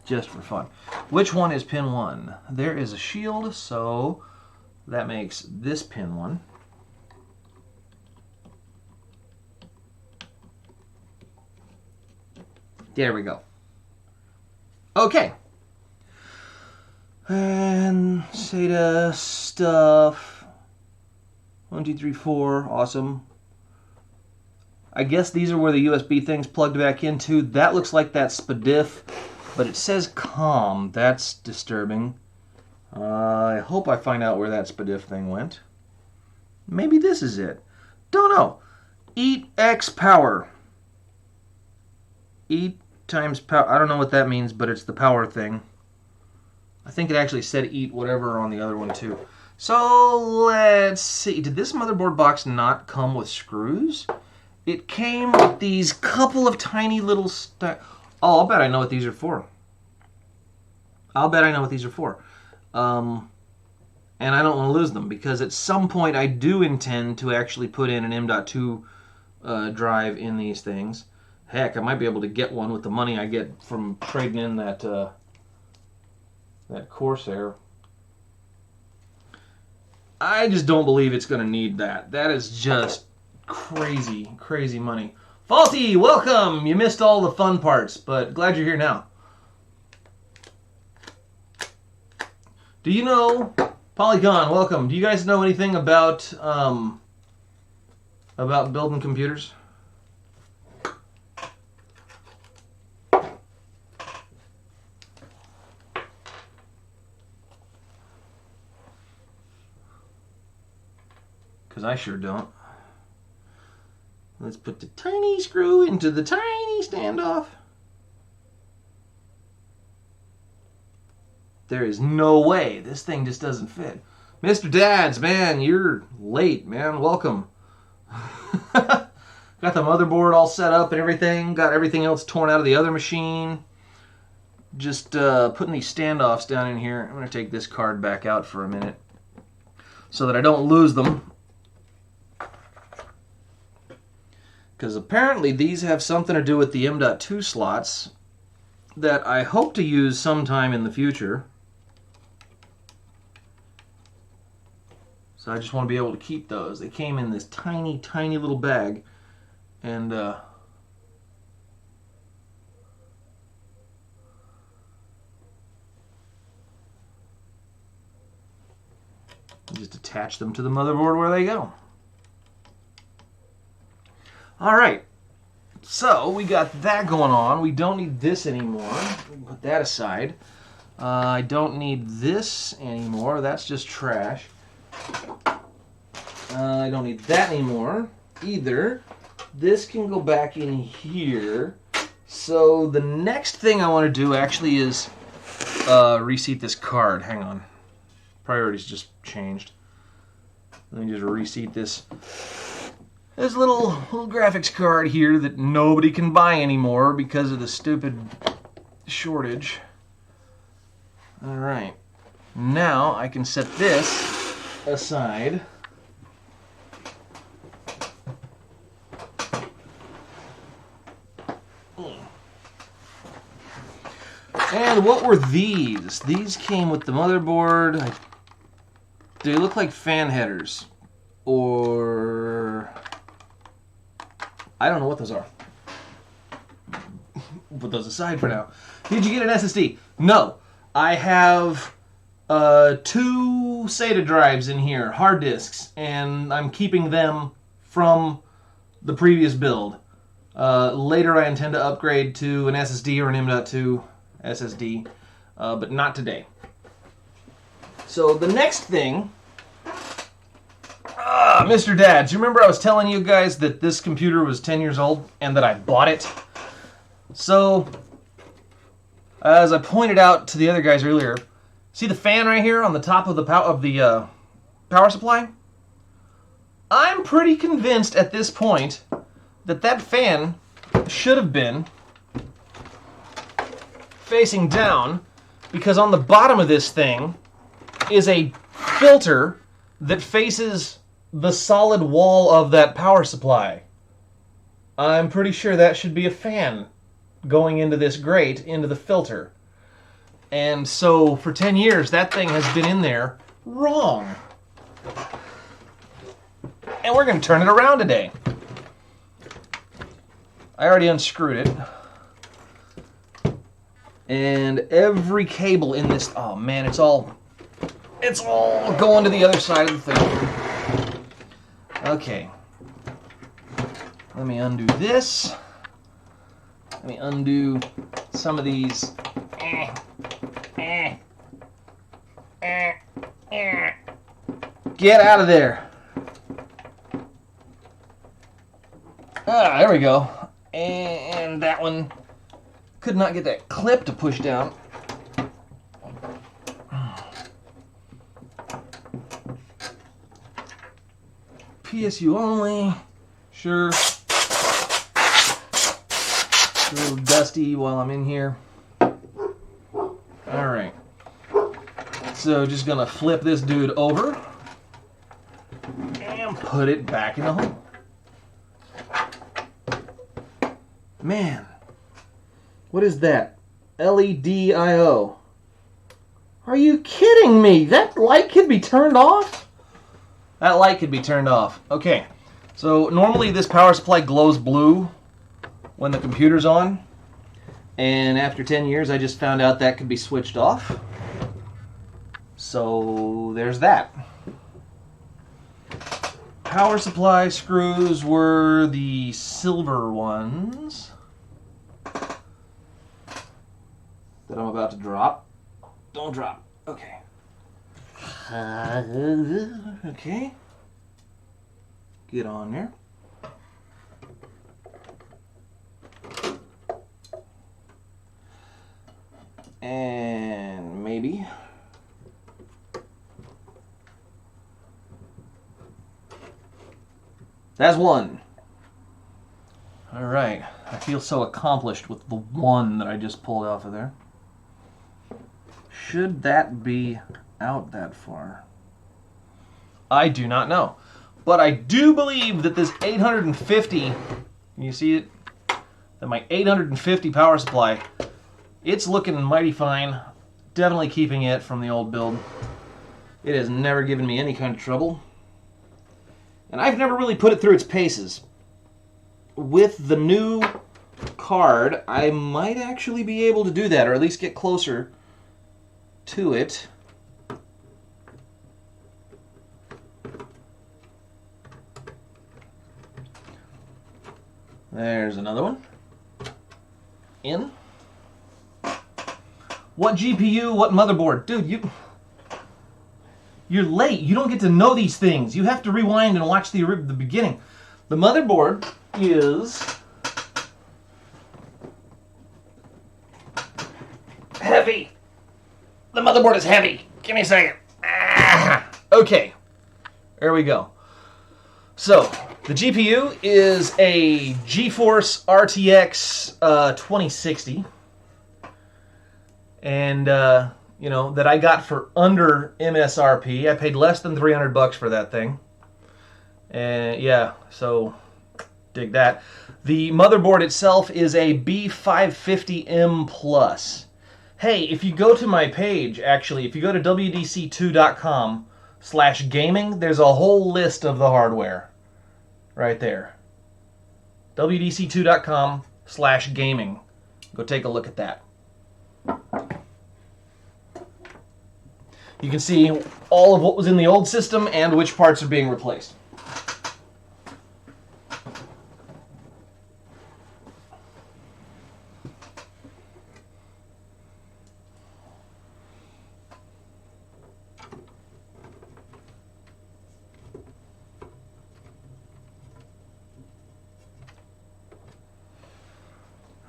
Just for fun. Which one is pin 1? There is a shield, so that makes this pin 1. There we go. Okay. And SATA stuff. 1, 2, 3, 4. Awesome. I guess these are where the USB thing's plugged back into. That looks like that SPDIF, but it says COM. That's disturbing. I hope I find out where that SPDIF thing went. Maybe this is it. Don't know. Eat X power. Eat times power. I don't know what that means, but it's the power thing. I think it actually said eat whatever on the other one too. So let's see. Did this motherboard box not come with screws? It came with these couple of tiny little Oh, I'll bet I know what these are for. And I don't want to lose them because at some point I do intend to actually put in an M.2 drive in these things. Heck, I might be able to get one with the money I get from trading in that Corsair. I just don't believe it's going to need that. That is just crazy, crazy money. Faulty, welcome! You missed all the fun parts, but glad you're here now. Do you know Polygon, welcome. Do you guys know anything about building computers? Because I sure don't. Let's put the tiny screw into the tiny standoff. There is no way. This thing just doesn't fit. Mr. Dads, man, you're late, man. Welcome. Got the motherboard all set up and everything. Got everything else torn out of the other machine. Just putting these standoffs down in here. I'm going to take this card back out for a minute so that I don't lose them. Because apparently these have something to do with the M.2 slots that I hope to use sometime in the future. So I just want to be able to keep those. They came in this tiny, tiny little bag. And just attach them to the motherboard where they go. All right. So we got that going on. We don't need this anymore. Put that aside. I don't need this anymore. That's just trash. I don't need that anymore either. This can go back in here. So the next thing I want to do actually is reseat this card. Hang on. Priorities just changed. Let me just reseat this. This little graphics card here that nobody can buy anymore because of the stupid shortage. All right. Now I can set this aside. And what were these? These came with the motherboard. They look like fan headers. Or I don't know what those are. Put those aside for now. Did you get an SSD? No. I have 2 SATA drives in here, hard disks, and I'm keeping them from the previous build. Later I intend to upgrade to an SSD or an M.2 SSD, but not today. So the next thing, Mr. Dad, do you remember I was telling you guys that this computer was 10 years old and that I bought it? So, as I pointed out to the other guys earlier, see the fan right here on the top of the power supply? I'm pretty convinced at this point that that fan should have been facing down, because on the bottom of this thing is a filter that faces the solid wall of that power supply. I'm pretty sure that should be a fan going into this grate, into the filter. And so for 10 years that thing has been in there wrong. And we're going to turn it around today. I already unscrewed it. And every cable in this, oh man, it's all going to the other side of the thing. Okay. Let me undo this. Let me undo some of these. Get out of there. Ah, there we go. And that one, could not get that clip to push down. PSU only. Sure. It's a little dusty while I'm in here. Alright. So just gonna flip this dude over and put it back in the hole. Man. What is that? LEDIO. Are you kidding me? That light could be turned off? That light could be turned off. Okay. So normally this power supply glows blue when the computer's on. And after 10 years I just found out that could be switched off. So there's that. Power supply screws were the silver ones that I'm about to drop. Don't drop. Okay. Okay. Get on there. And maybe. That's one. All right. I feel so accomplished with the one that I just pulled off of there. Should that be out that far? I do not know. But I do believe that this 850, can you see it? That my 850 power supply, it's looking mighty fine. Definitely keeping it from the old build. It has never given me any kind of trouble. And I've never really put it through its paces. With the new card, I might actually be able to do that, or at least get closer to it. There's another one. In. What GPU, what motherboard? Dude, you're late. You don't get to know these things. You have to rewind and watch the beginning. The motherboard is heavy. The motherboard is heavy. Give me a second. Okay. There we go. So, the GPU is a GeForce RTX 2060. And, you know, that I got for under MSRP. I paid less than $300 for that thing. And, yeah, so dig that. The motherboard itself is a B550M Plus. Hey, if you go to my page, actually, if you go to WDC2.com/gaming, there's a whole list of the hardware right there. WDC2.com/gaming. Go take a look at that. You can see all of what was in the old system and which parts are being replaced.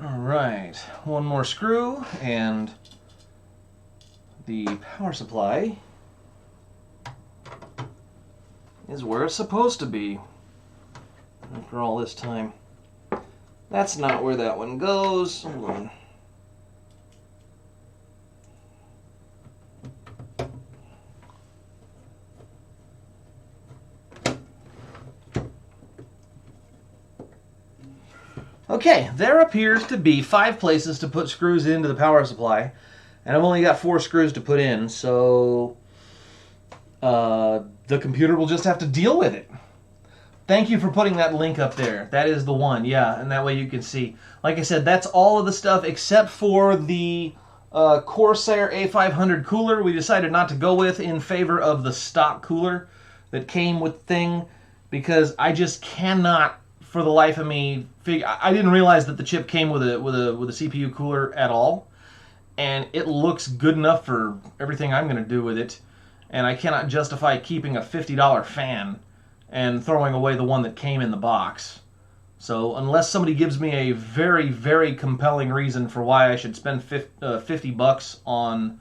All right, one more screw and the power supply is where it's supposed to be after all this time. That's not where that one goes. Hold on. Okay, there appears to be 5 places to put screws into the power supply, and I've only got 4 screws to put in, so the computer will just have to deal with it. Thank you for putting that link up there. That is the one, yeah, and that way you can see. Like I said, that's all of the stuff except for the Corsair A500 cooler. We decided not to go with in favor of the stock cooler that came with the thing, because I just cannot, for the life of me, I didn't realize that the chip came with a CPU cooler at all, and it looks good enough for everything I'm going to do with it, and I cannot justify keeping a $50 fan and throwing away the one that came in the box. So unless somebody gives me a very, very compelling reason for why I should spend $50 on,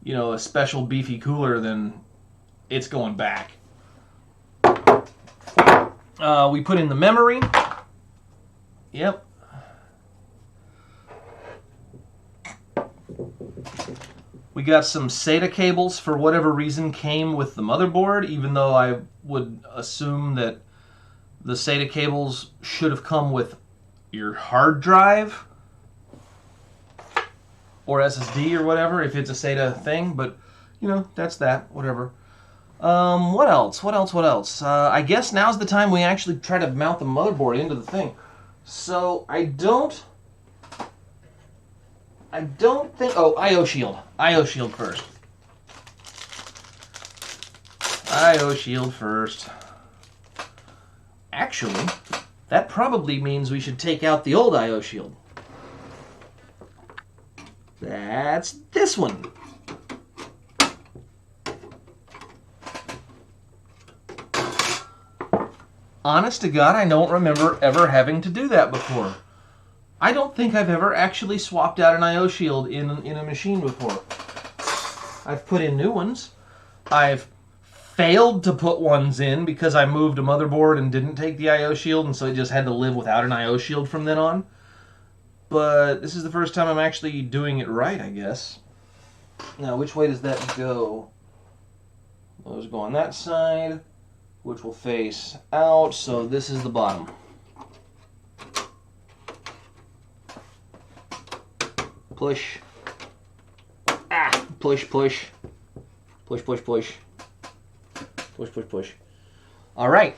you know, a special beefy cooler, then it's going back. We put in the memory. Yep. We got some SATA cables, for whatever reason, came with the motherboard, even though I would assume that the SATA cables should have come with your hard drive or SSD or whatever, if it's a SATA thing, but, you know, that's that, whatever. What else? I guess now's the time we actually try to mount the motherboard into the thing. So, I don't think... Oh, IO shield. IO shield first. I/O shield first. Actually, that probably means we should take out the old I/O shield. That's this one. Honest to God, I don't remember ever having to do that before. I don't think I've ever actually swapped out an I/O shield in a machine before. I've put in new ones. I've failed to put ones in because I moved a motherboard and didn't take the I/O shield, and so it just had to live without an I/O shield from then on. But this is the first time I'm actually doing it right, I guess. Now, which way does that go? Those go on that side, which will face out, so this is the bottom. Push. Ah! Push, push. Push, push, push. Push, push, push. All right.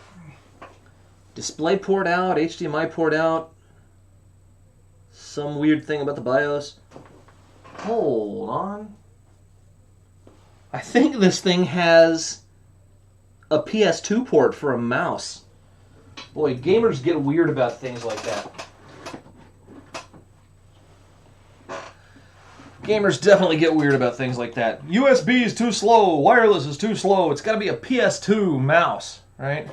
Display port out, HDMI port out. Some weird thing about the BIOS. Hold on. I think this thing has a PS2 port for a mouse. Boy, gamers get weird about things like that. Gamers definitely get weird about things like that. USB is too slow. Wireless is too slow. It's got to be a PS2 mouse, right?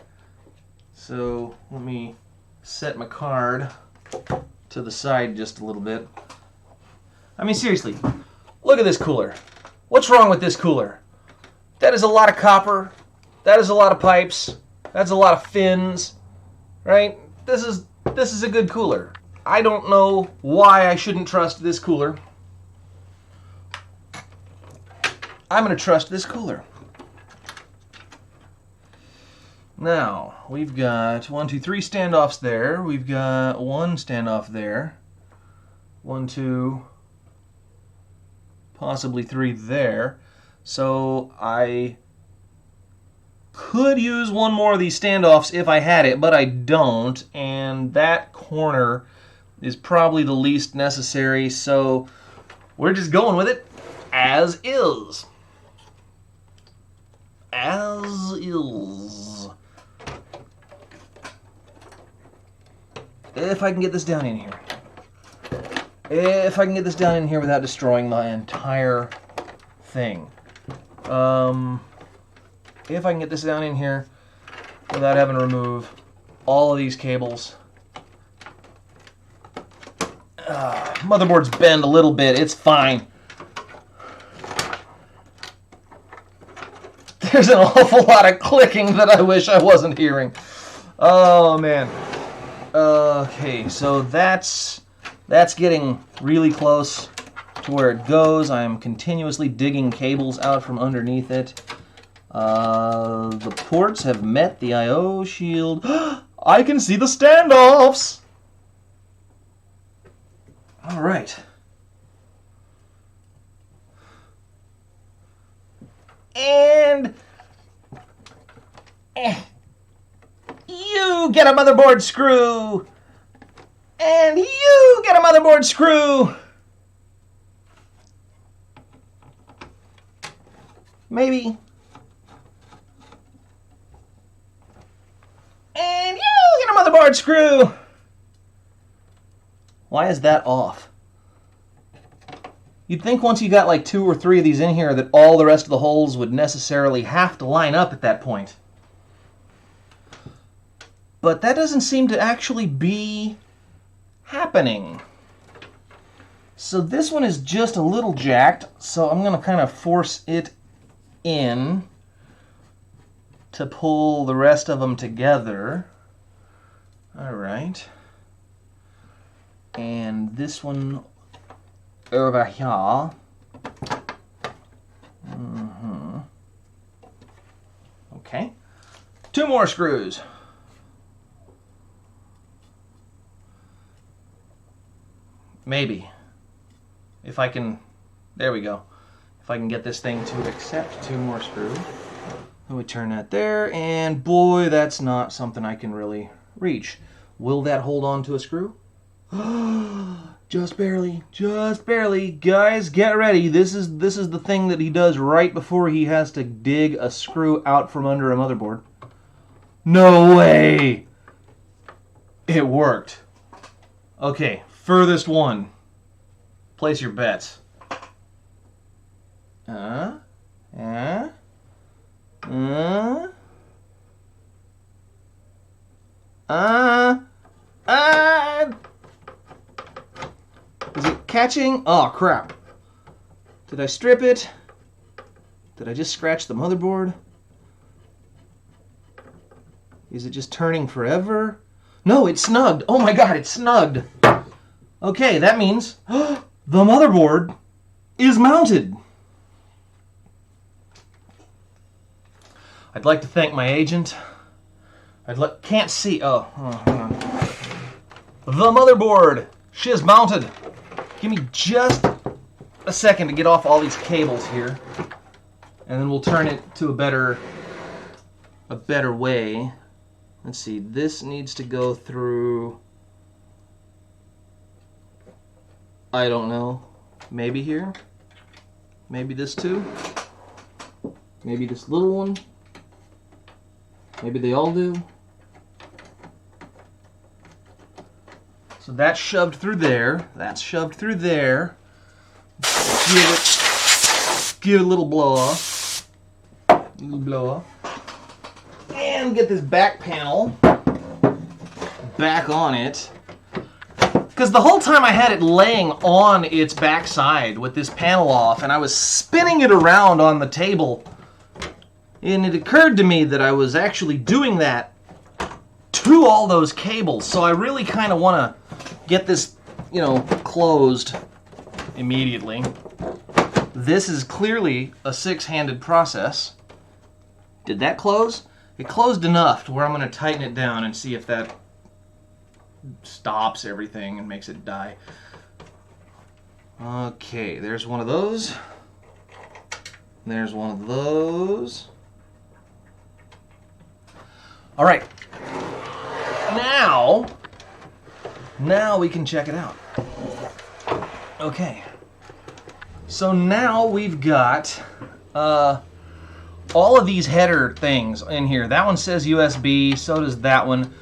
So let me set my card to the side just a little bit. I mean, seriously, look at this cooler. What's wrong with this cooler? That is a lot of copper. That is a lot of pipes. That's a lot of fins, right? This is a good cooler. I don't know why I shouldn't trust this cooler. I'm going to trust this cooler. Now, we've got 1, 2, 3 standoffs there. We've got 1 standoff there. 1, 2, possibly 3 there. So I could use 1 more of these standoffs if I had it, but I don't. And that corner is probably the least necessary, so we're just going with it as is. As is. If I can get this down in here. If I can get this down in here without destroying my entire thing. If I can get this down in here without having to remove all of these cables. Motherboards bend a little bit. It's fine. There's an awful lot of clicking that I wish I wasn't hearing. Oh, man. Okay, so that's getting really close to where it goes. I'm continuously digging cables out from underneath it. The ports have met the I/O shield. I can see the standoffs! All right. And you get a motherboard screw. And you get a motherboard screw. Maybe. And you get a motherboard screw. Why is that off? You'd think once you got like 2 or 3 of these in here that all the rest of the holes would necessarily have to line up at that point. But that doesn't seem to actually be happening. So this one is just a little jacked, so I'm going to kind of force it in to pull the rest of them together. All right. And this one over here. Okay. 2 more screws. Maybe. If I can, there we go. If I can get this thing to accept 2 more screws. Then we turn that there, and boy, that's not something I can really reach. Will that hold on to a screw? Just barely, just barely. Guys, get ready. This is the thing that he does right before he has to dig a screw out from under a motherboard. No way! It worked. Okay, furthest one. Place your bets. Uh. Is it catching? Oh, crap. Did I strip it? Did I just scratch the motherboard? Is it just turning forever? No, it's snugged. Oh my god, it's snugged. Okay, that means the motherboard is mounted. I'd like to thank my agent. Can't see. Oh, hang on. The motherboard. Shiz mounted. Give me just a second to get off all these cables here, and then we'll turn it to a better way. Let's see. This needs to go through. I don't know. Maybe here. Maybe this too. Maybe this little one. Maybe they all do. So that's shoved through there. That's shoved through there. Give it a little blow off. And get this back panel back on it. Because the whole time I had it laying on its backside with this panel off, and I was spinning it around on the table. And it occurred to me that I was actually doing that to all those cables. So I really kind of want to get this, closed immediately. This is clearly a six-handed process. Did that close? It closed enough to where I'm going to tighten it down and see if that stops everything and makes it die. Okay, there's one of those. There's one of those. All right. Now we can check it out. Okay. So now we've got all of these header things in here. That one says USB, so does that one.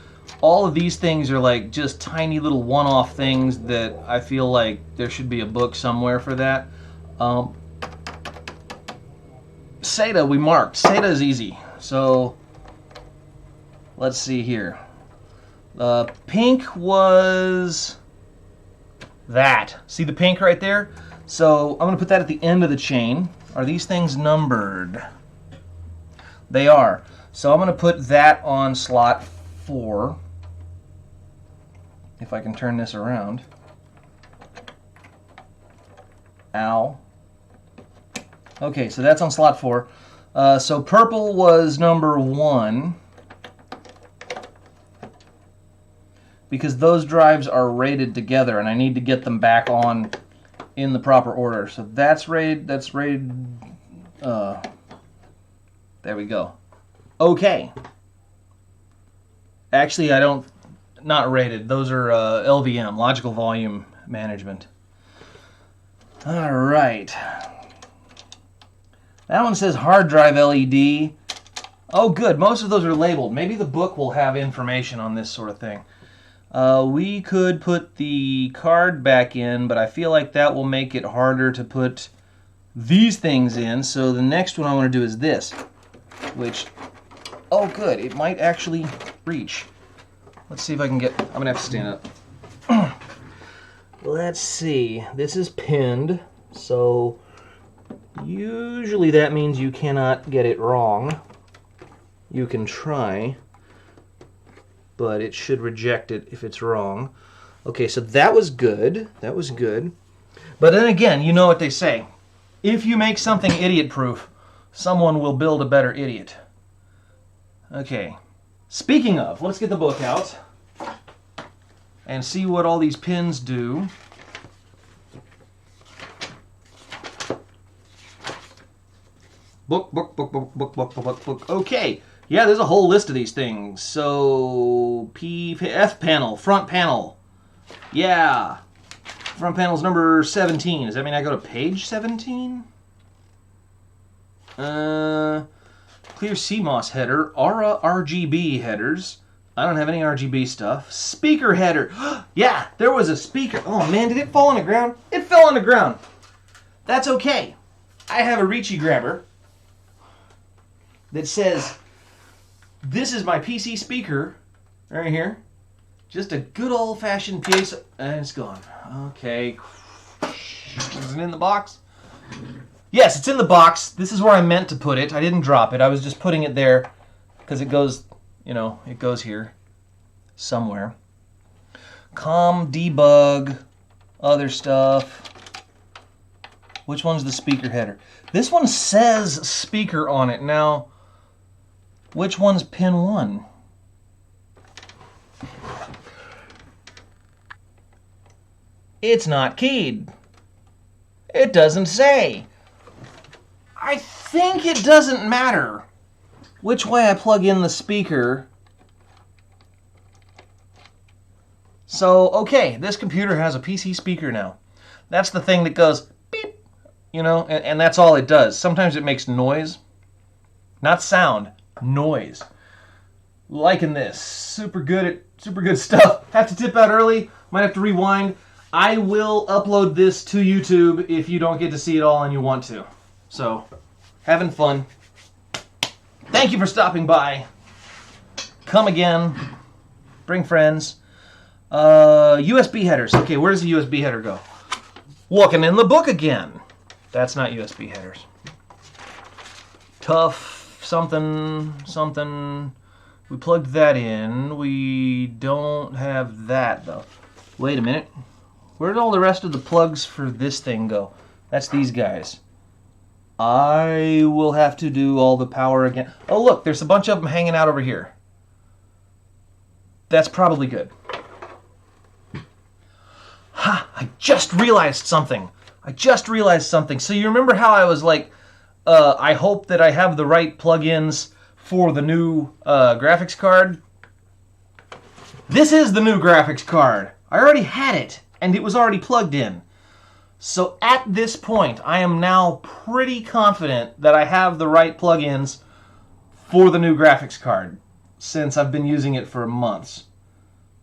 All of these things are like just tiny little one-off things that I feel like there should be a book somewhere for that. SATA we marked. SATA is easy. So let's see here. Pink was that. See the pink right there? So I'm going to put that at the end of the chain. Are these things numbered? They are. So I'm going to put that on slot 4. If I can turn this around. Ow. Okay, so that's on slot 4. So purple was number 1. Because those drives are rated together and I need to get them back on in the proper order. So that's rated, there we go. Okay. Actually, not rated. Those are LVM, Logical Volume Management. All right. That one says hard drive LED. Oh, good. Most of those are labeled. Maybe the book will have information on this sort of thing. We could put the card back in, but I feel like that will make it harder to put these things in. So the next one I want to do is this, which, oh good, it might actually reach. Let's see if I can get, I'm going to have to stand up. Let's see, this is pinned, so usually that means you cannot get it wrong. You can try, but it should reject it if it's wrong. Okay, so that was good. That was good. But then again, you know what they say. If you make something idiot-proof, someone will build a better idiot. Okay. Speaking of, let's get the book out and see what all these pins do. Book. Okay. Yeah, there's a whole list of these things. So, F panel, front panel. Yeah. Front panel's number 17. Does that mean I go to page 17? Clear CMOS header. Aura RGB headers. I don't have any RGB stuff. Speaker header. Yeah, there was a speaker. Oh man, did it fall on the ground? It fell on the ground. That's okay. I have a Ricci grabber that says, this is my PC speaker right here. Just a good old-fashioned PA, and it's gone. Okay. Is it in the box? Yes, it's in the box. This is where I meant to put it. I didn't drop it. I was just putting it there because it goes, you know, it goes here somewhere. COM, debug, other stuff. Which one's the speaker header? This one says speaker on it. Now, which one's pin 1? It's not keyed. It doesn't say. I think it doesn't matter which way I plug in the speaker. So, okay, this computer has a PC speaker now. That's the thing that goes beep, you know, and that's all it does. Sometimes it makes noise. Not sound, noise. Liking this. Super good stuff. Have to tip out early. Might have to rewind. I will upload this to YouTube if you don't get to see it all and you want to. So, having fun. Thank you for stopping by. Come again. Bring friends. USB headers. Okay, where does the USB header go? Looking in the book again. That's not USB headers. Tough something. We plugged that in. We don't have that though. Wait a minute. Where did all the rest of the plugs for this thing go? That's these guys. I will have to do all the power again. Oh look, there's a bunch of them hanging out over here. That's probably good. Ha! I just realized something. So you remember how I was like, I hope that I have the right plugins for the new graphics card? This is the new graphics card. I already had it, and it was already plugged in. So at this point, I am now pretty confident that I have the right plugins for the new graphics card, since I've been using it for months.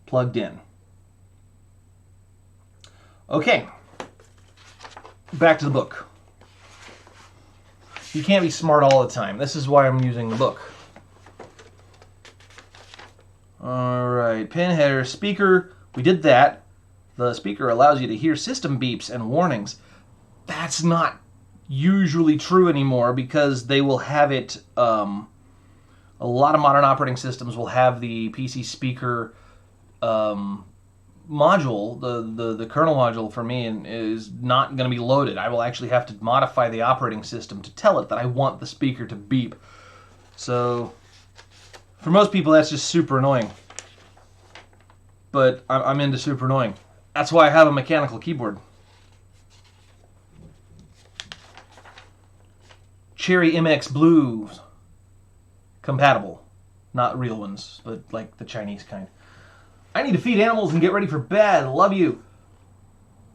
Plugged in. Okay. Back to the book. You can't be smart all the time. This is why I'm using the book. Alright, pin header, speaker. We did that. The speaker allows you to hear system beeps and warnings. That's not usually true anymore because they will have it, a lot of modern operating systems will have the PC speaker module, the kernel module for me is not going to be loaded. I will actually have to modify the operating system to tell it that I want the speaker to beep. So, for most people that's just super annoying. But I'm into super annoying. That's why I have a mechanical keyboard. Cherry MX Blue compatible. Not real ones, but like the Chinese kind. I need to feed animals and get ready for bed. Love you.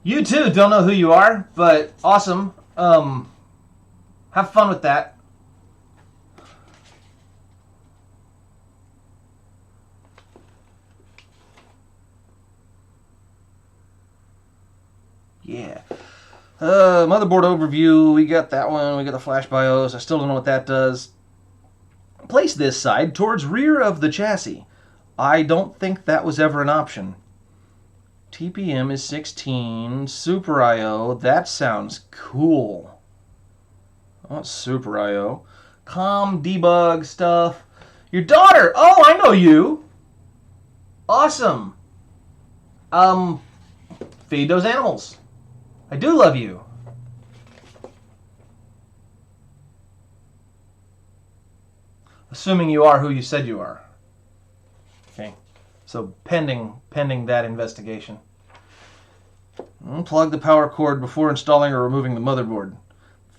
You too. Don't know who you are, but awesome. Have fun with that. Yeah. Motherboard overview. We got that one. We got the flash BIOS. I still don't know what that does. Place this side towards rear of the chassis. I don't think that was ever an option. TPM is 16. Super I/O. That sounds cool. I want Super I/O. COM, debug stuff. Your daughter! Oh, I know you! Awesome. Feed those animals. I do love you. Assuming you are who you said you are. Okay. So pending that investigation. Unplug the power cord before installing or removing the motherboard.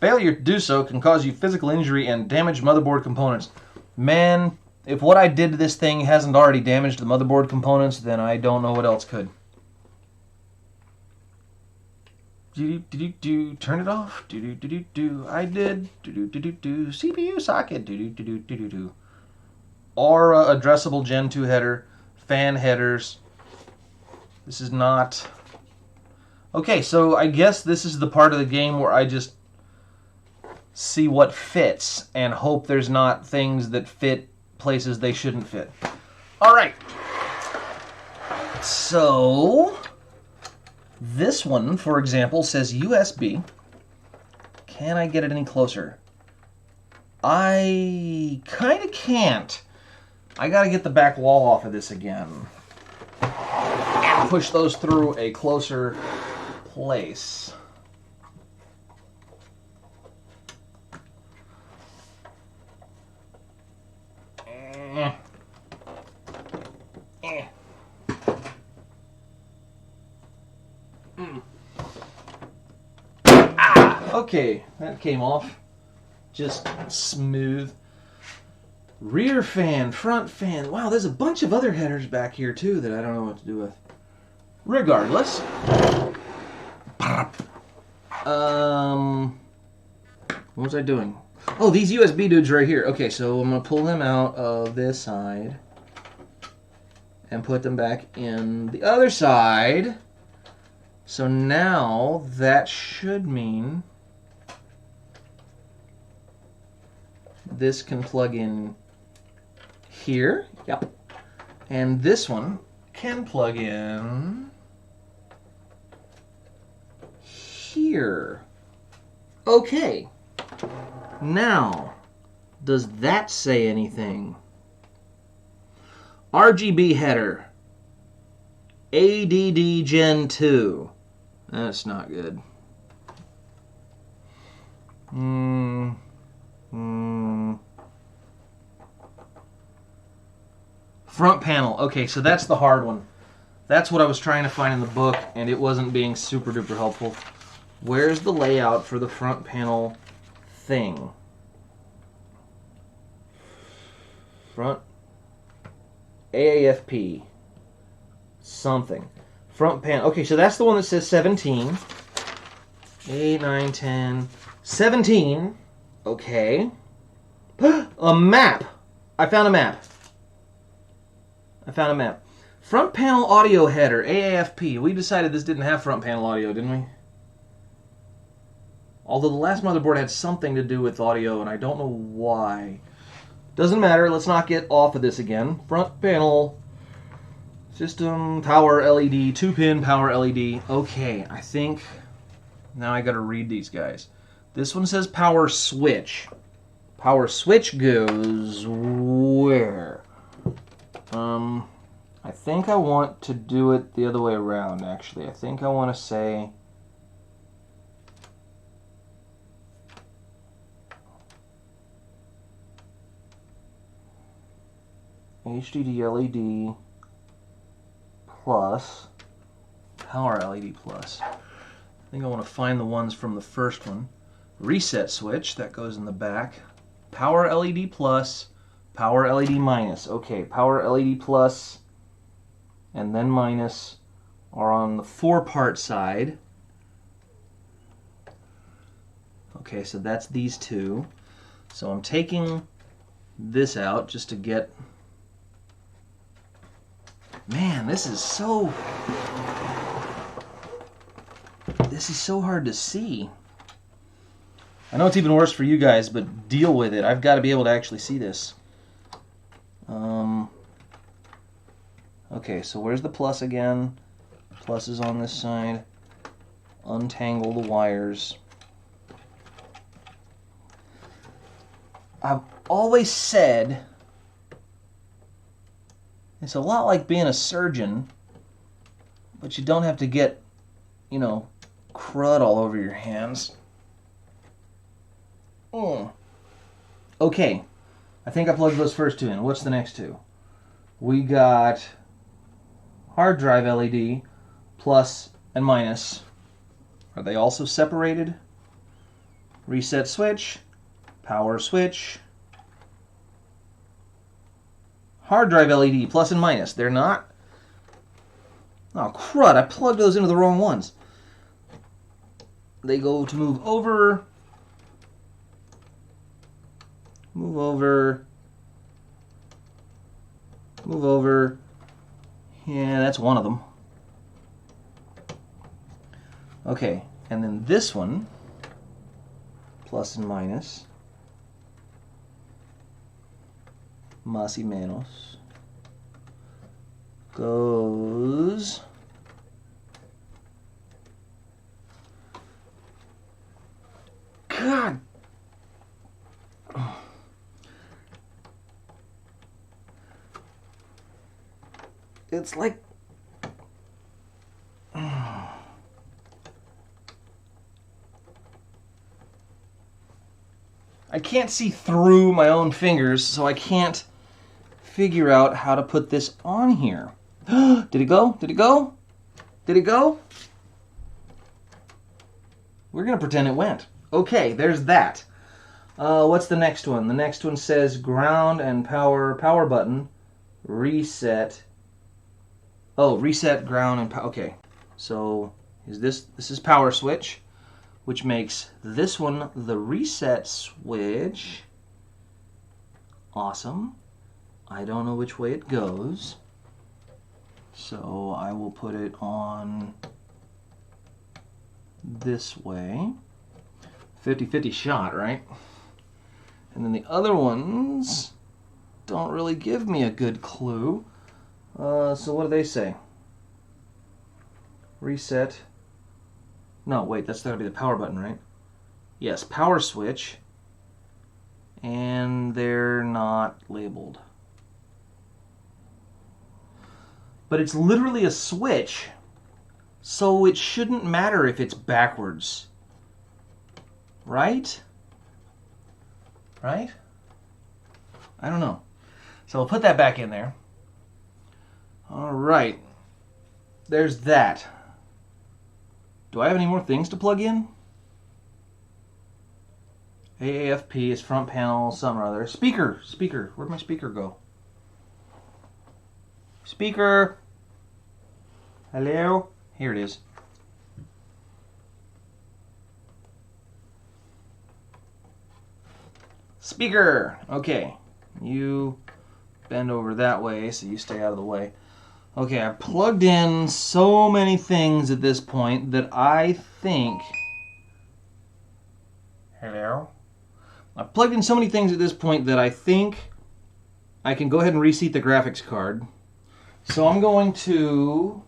Failure to do so can cause you physical injury and damage motherboard components. Man, if what I did to this thing hasn't already damaged the motherboard components, then I don't know what else could. Turn it off. I did. CPU socket. Aura addressable Gen 2 header. Fan headers. This is not... Okay, so I guess this is the part of the game where I just see what fits and hope there's not things that fit places they shouldn't fit. All right. So this one, for example, says USB. Can I get it any closer? I kind of can't. I got to get the back wall off of this again and push those through a closer place. Okay, that came off. Just smooth. Rear fan, front fan. Wow, there's a bunch of other headers back here too that I don't know what to do with. Regardless. What was I doing? Oh, these USB dudes right here. Okay, so I'm going to pull them out of this side and put them back in the other side. So now that should mean this can plug in here. Yep. And this one can plug in here. Okay. Now, does that say anything? RGB header. ADD Gen 2. That's not good. Front panel. Okay, so that's the hard one. That's what I was trying to find in the book, and it wasn't being super duper helpful. Where's the layout for the front panel thing? Front AAFP something. Front panel. Okay, so that's the one that says 17. 8, 9, 10. 17. Okay. A map. I found a map. Front panel audio header, AAFP. We decided this didn't have front panel audio, didn't we? Although the last motherboard had something to do with audio, and I don't know why. Doesn't matter. Let's not get off of this again. Front panel system, power LED, 2-pin power LED. Okay, I think now I got to read these guys. This one says power switch. Power switch goes where? I think I want to do it the other way around, actually. I think I want to say HDD LED plus power LED plus. I think I want to find the ones from the first one. Reset switch, that goes in the back. Power LED plus, power LED minus. Okay, power LED plus and then minus are on the 4-part side. Okay, so that's these two. So I'm taking this out just to get... Man, this is so hard to see. I know it's even worse for you guys, but deal with it. I've got to be able to actually see this. Okay, so where's the plus again? Plus is on this side. Untangle the wires. I've always said it's a lot like being a surgeon, but you don't have to get, you know, crud all over your hands. Okay, I think I plugged those first two in. What's the next two? We got hard drive LED, plus and minus. Are they also separated? Reset switch, power switch, hard drive LED, plus and minus. They're not? Oh, crud, I plugged those into the wrong ones. they go to move over, move over, move over. Yeah, that's one of them. Okay, and then this one, plus and minus, más y menos, goes God. It's like I can't see through my own fingers, so I can't figure out how to put this on here. Did it go? Did it go? Did it go? We're going to pretend it went. Okay, there's that. What's the next one? The next one says ground and power button, reset. Oh, reset, ground, and power. Okay, so this is power switch, which makes this one the reset switch. Awesome. I don't know which way it goes, so I will put it on this way. 50-50 shot, right? And then the other ones don't really give me a good clue. So what do they say? Reset. No, wait, that's gotta be the power button, right? Yes, power switch. And they're not labeled. But it's literally a switch, so it shouldn't matter if it's backwards. Right? Right? I don't know. So we'll put that back in there. All right. There's that. Do I have any more things to plug in? AAFP is front panel, something or other. Speaker. Where'd my speaker go? Speaker. Hello? Here it is. Speaker. Okay. You bend over that way so you stay out of the way. Okay, I've plugged in so many things at this point that I think... Hello? I've plugged in so many things at this point that I think I can go ahead and reseat the graphics card. So I'm going to...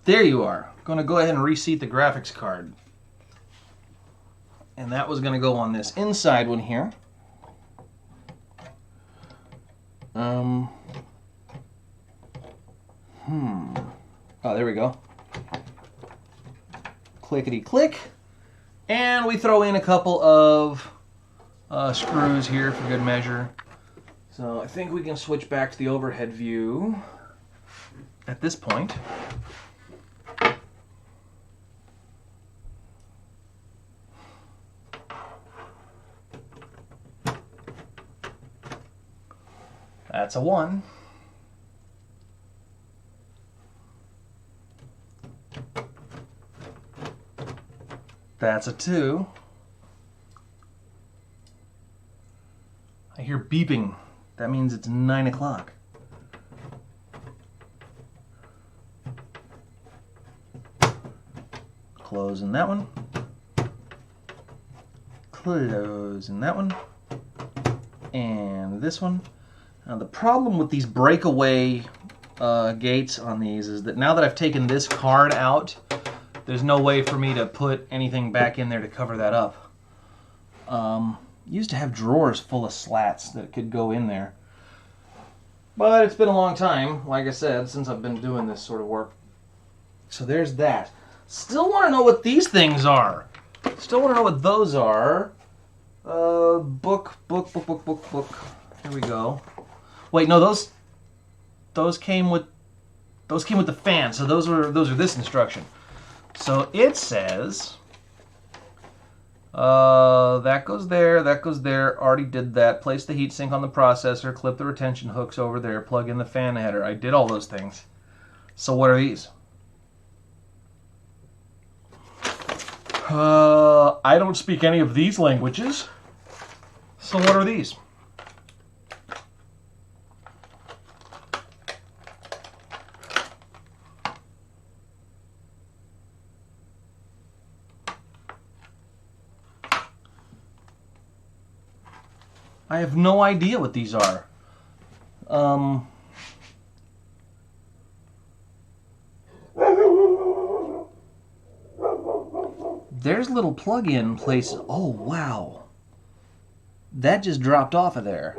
There you are. I'm going to go ahead and reseat the graphics card. And that was going to go on this inside one here. Oh, there we go. Clickety click. And we throw in a couple of screws here for good measure. So I think we can switch back to the overhead view at this point. That's a 1. That's a 2. I hear beeping. That means it's 9 o'clock. Closing that one. Closing that one. And this one. Now the problem with these breakaway gates on these is that now that I've taken this card out, there's no way for me to put anything back in there to cover that up. Used to have drawers full of slats that could go in there. But it's been a long time, like I said, since I've been doing this sort of work. So there's that. Still want to know what these things are. Still want to know what those are. Book. Here we go. Wait, no, those came with the fan. So those are this instruction. So it says that goes there, that goes there. Already did that. Place the heatsink on the processor. Clip the retention hooks over there. Plug in the fan header. I did all those things. So what are these? I don't speak any of these languages. So what are these? I have no idea what these are. There's little plug-in places. Oh, wow. That just dropped off of there.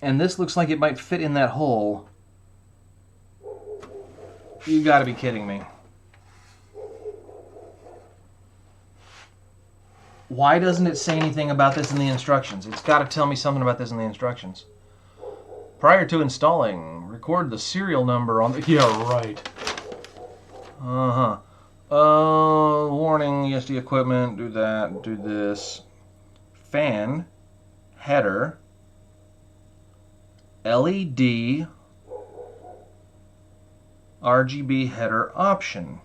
And this looks like it might fit in that hole. You gotta be kidding me. Why doesn't it say anything about this in the instructions? It's got to tell me something about this in the instructions. Prior to installing, record the serial number on the... Yeah, right. Warning, ESD equipment, do that, do this. Fan, header, LED, RGB header option.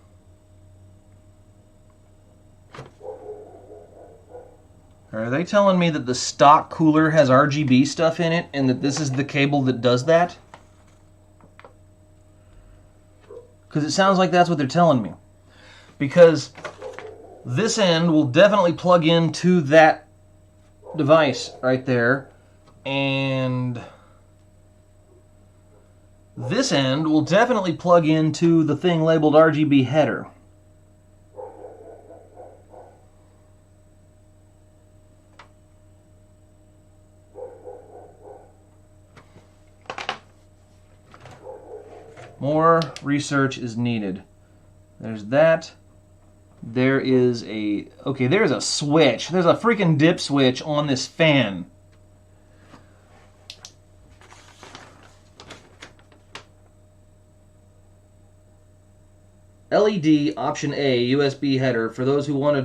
Are they telling me that the stock cooler has RGB stuff in it and that this is the cable that does that? Because it sounds like that's what they're telling me. Because this end will definitely plug into that device right there. And this end will definitely plug into the thing labeled RGB header. More research is needed. There's that. There is a... Okay, there's a switch. There's a freaking dip switch on this fan. LED option A, USB header. For those who want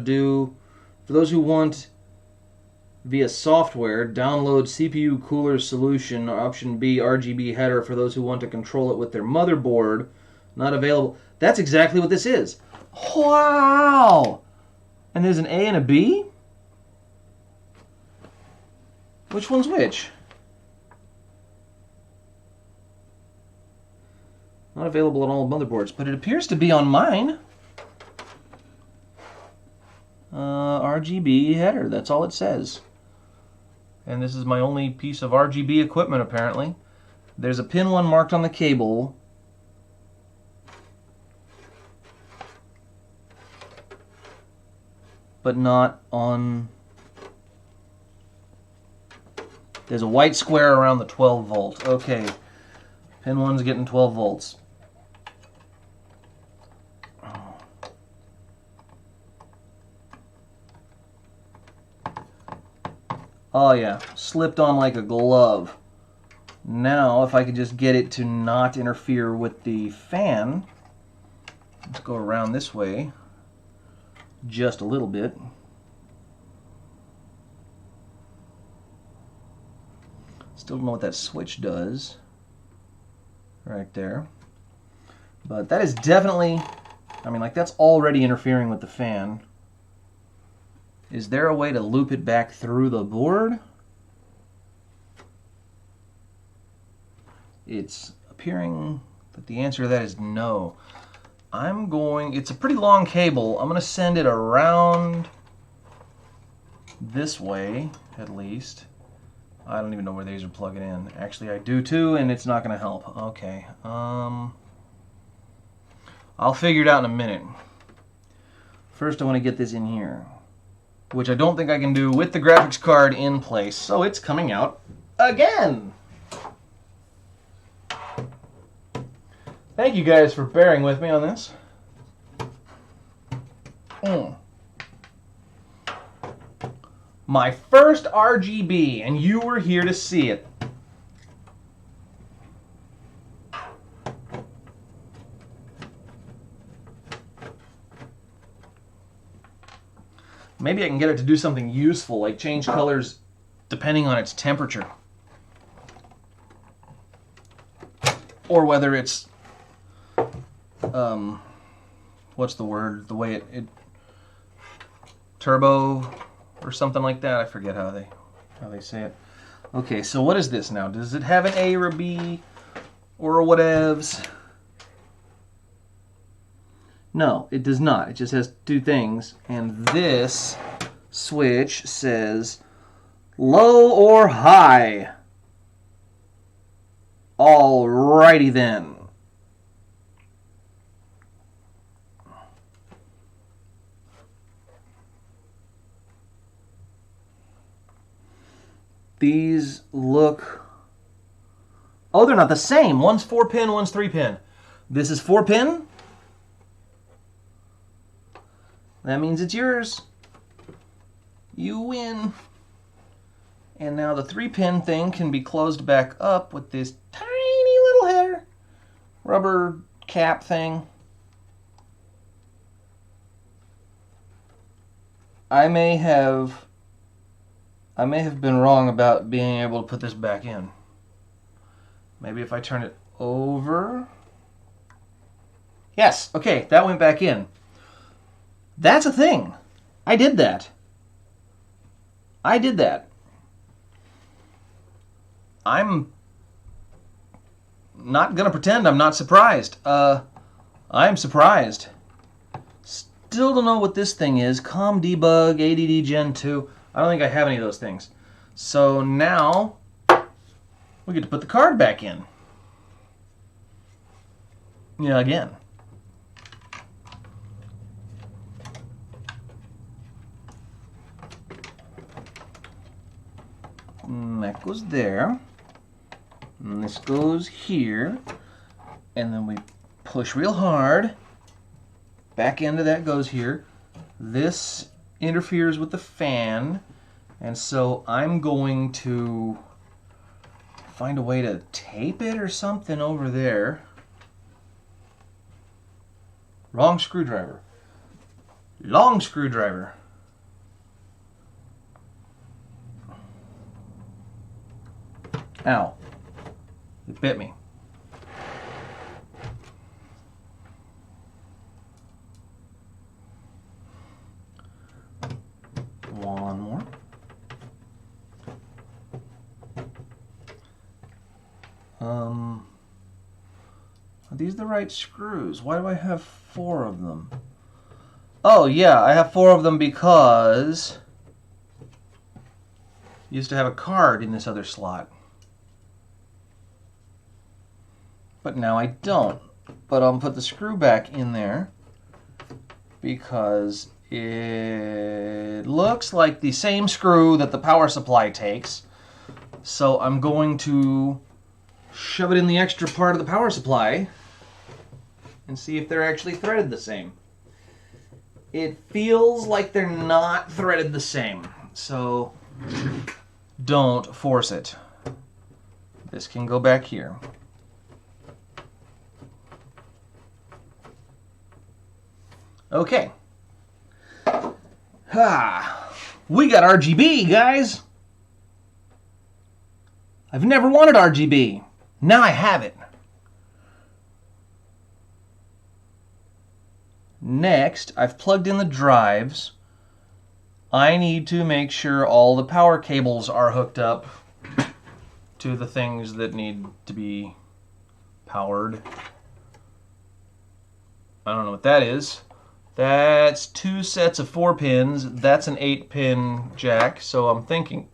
via software, download CPU cooler solution. Option B, RGB header for those who want to control it with their motherboard. Not available. That's exactly what this is. Wow! And there's an A and a B? Which one's which? Not available on all motherboards, but it appears to be on mine. RGB header, that's all it says. And this is my only piece of RGB equipment, apparently. There's a pin 1 marked on the cable. But not on... There's a white square around the 12 volt. Okay. Pin 1's getting 12 volts. Oh yeah, slipped on like a glove. Now, if I could just get it to not interfere with the fan, let's go around this way just a little bit. Still don't know what that switch does right there. But that is definitely, I mean, like, that's already interfering with the fan. Is there a way to loop it back through the board? It's appearing that the answer to that is no. It's a pretty long cable. I'm going to send it around this way, at least. I don't even know where these are plugging in. Actually, I do too, and it's not going to help. Okay. I'll figure it out in a minute. First, I want to get this in here, which I don't think I can do with the graphics card in place, so it's coming out again. Thank you guys for bearing with me on this. My first RGB, and you were here to see it. Maybe I can get it to do something useful, like change colors depending on its temperature. Or whether it's what's the word? The way it turbo or something like that. I forget how they say it. Okay, so what is this now? Does it have an A or a B or a whatevs? No, it does not. It just has two things, and this switch says low or high. Alrighty then. These look... Oh, they're not the same. One's 4-pin, one's 3-pin. This is 4-pin. That means it's yours. You win. And now the 3-pin thing can be closed back up with this tiny little hair rubber cap thing. I may have been wrong about being able to put this back in. Maybe if I turn it over. Yes, okay, that went back in. That's a thing. I did that. I'm not going to pretend I'm not surprised. I'm surprised. Still don't know what this thing is. ComDebug, ADD Gen 2. I don't think I have any of those things. So now we get to put the card back in. Yeah, again. That goes there. And this goes here. And then we push real hard. Back end of that goes here. This interferes with the fan. And so I'm going to find a way to tape it or something over there. Wrong screwdriver. Long screwdriver. Ow. It bit me. One more. Are these the right screws? Why do I have 4 of them? Oh yeah, I have 4 of them because I used to have a card in this other slot. But now I don't. But I'll put the screw back in there because it looks like the same screw that the power supply takes. So I'm going to shove it in the extra part of the power supply and see if they're actually threaded the same. It feels like they're not threaded the same. So don't force it. This can go back here. Okay. We got RGB, guys. I've never wanted RGB. Now I have it. Next, I've plugged in the drives. I need to make sure all the power cables are hooked up to the things that need to be powered. I don't know what that is. That's 2 sets of 4 pins. That's an 8-pin jack. So I'm thinking,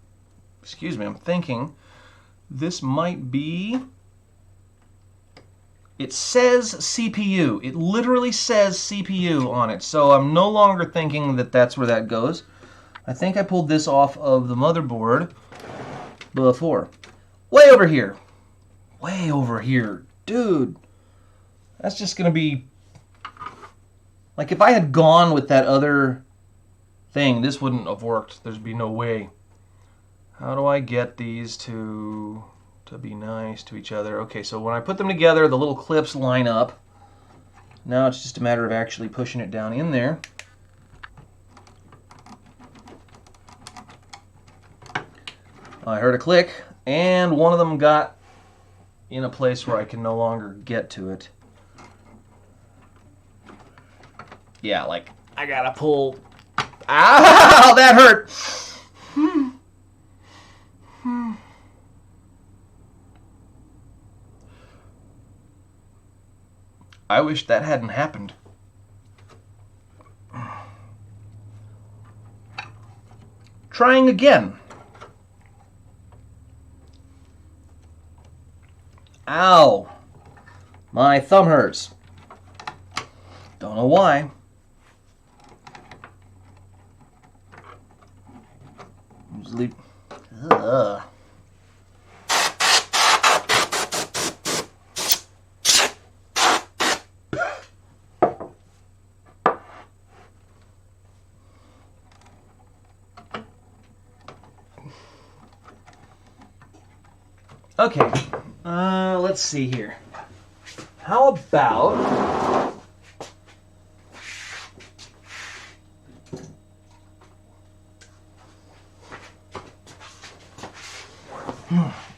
this might be, it says CPU. It literally says CPU on it. So I'm no longer thinking that that's where that goes. I think I pulled this off of the motherboard before. Way over here. Way over here. Dude, that's just going to be, like if I had gone with that other thing, this wouldn't have worked. There'd be no way. How do I get these to be nice to each other? Okay, so when I put them together, the little clips line up. Now it's just a matter of actually pushing it down in there. I heard a click, and one of them got in a place where I can no longer get to it. Yeah, like, I gotta pull. Ow, that hurt. I wish that hadn't happened. Trying again. Ow. My thumb hurts. Don't know why. Usually. Ugh. Okay, let's see here. How about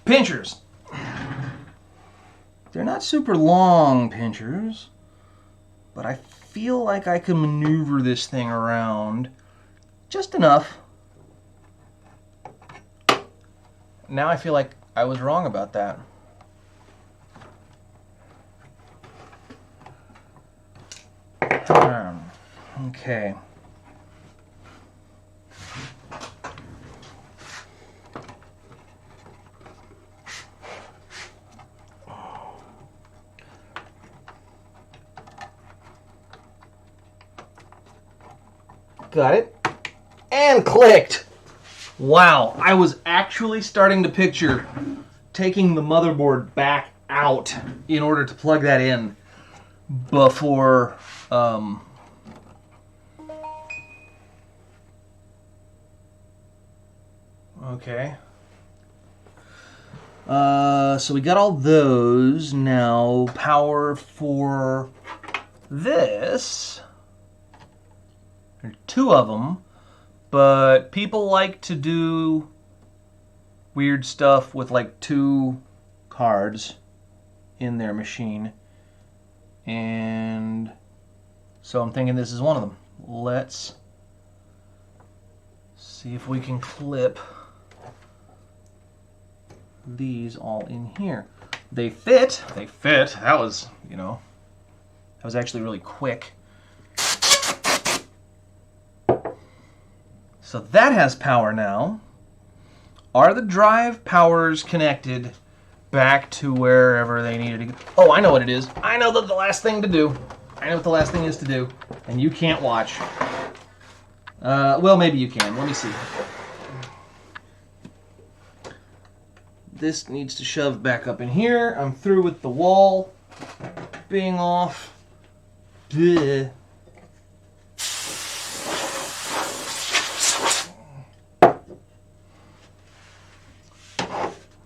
pinchers? They're not super long pinchers, but I feel like I can maneuver this thing around just enough. Now I feel like I was wrong about that. Okay. Got it. And clicked. Wow, I was actually starting to picture taking the motherboard back out in order to plug that in before okay. So we got all those. Now power for this. There are two of them, but people like to do weird stuff with like two cards in their machine. And so I'm thinking this is one of them. Let's see if we can clip these all in here. They fit. They fit. That was, that was actually really quick. So that has power now. Are the drive powers connected back to wherever they needed to go? Oh, I know what it is. I know the last thing to do. I know what the last thing is to do. And you can't watch. Well, maybe you can. Let me see. This needs to shove back up in here. I'm through with the wall being off. Blech.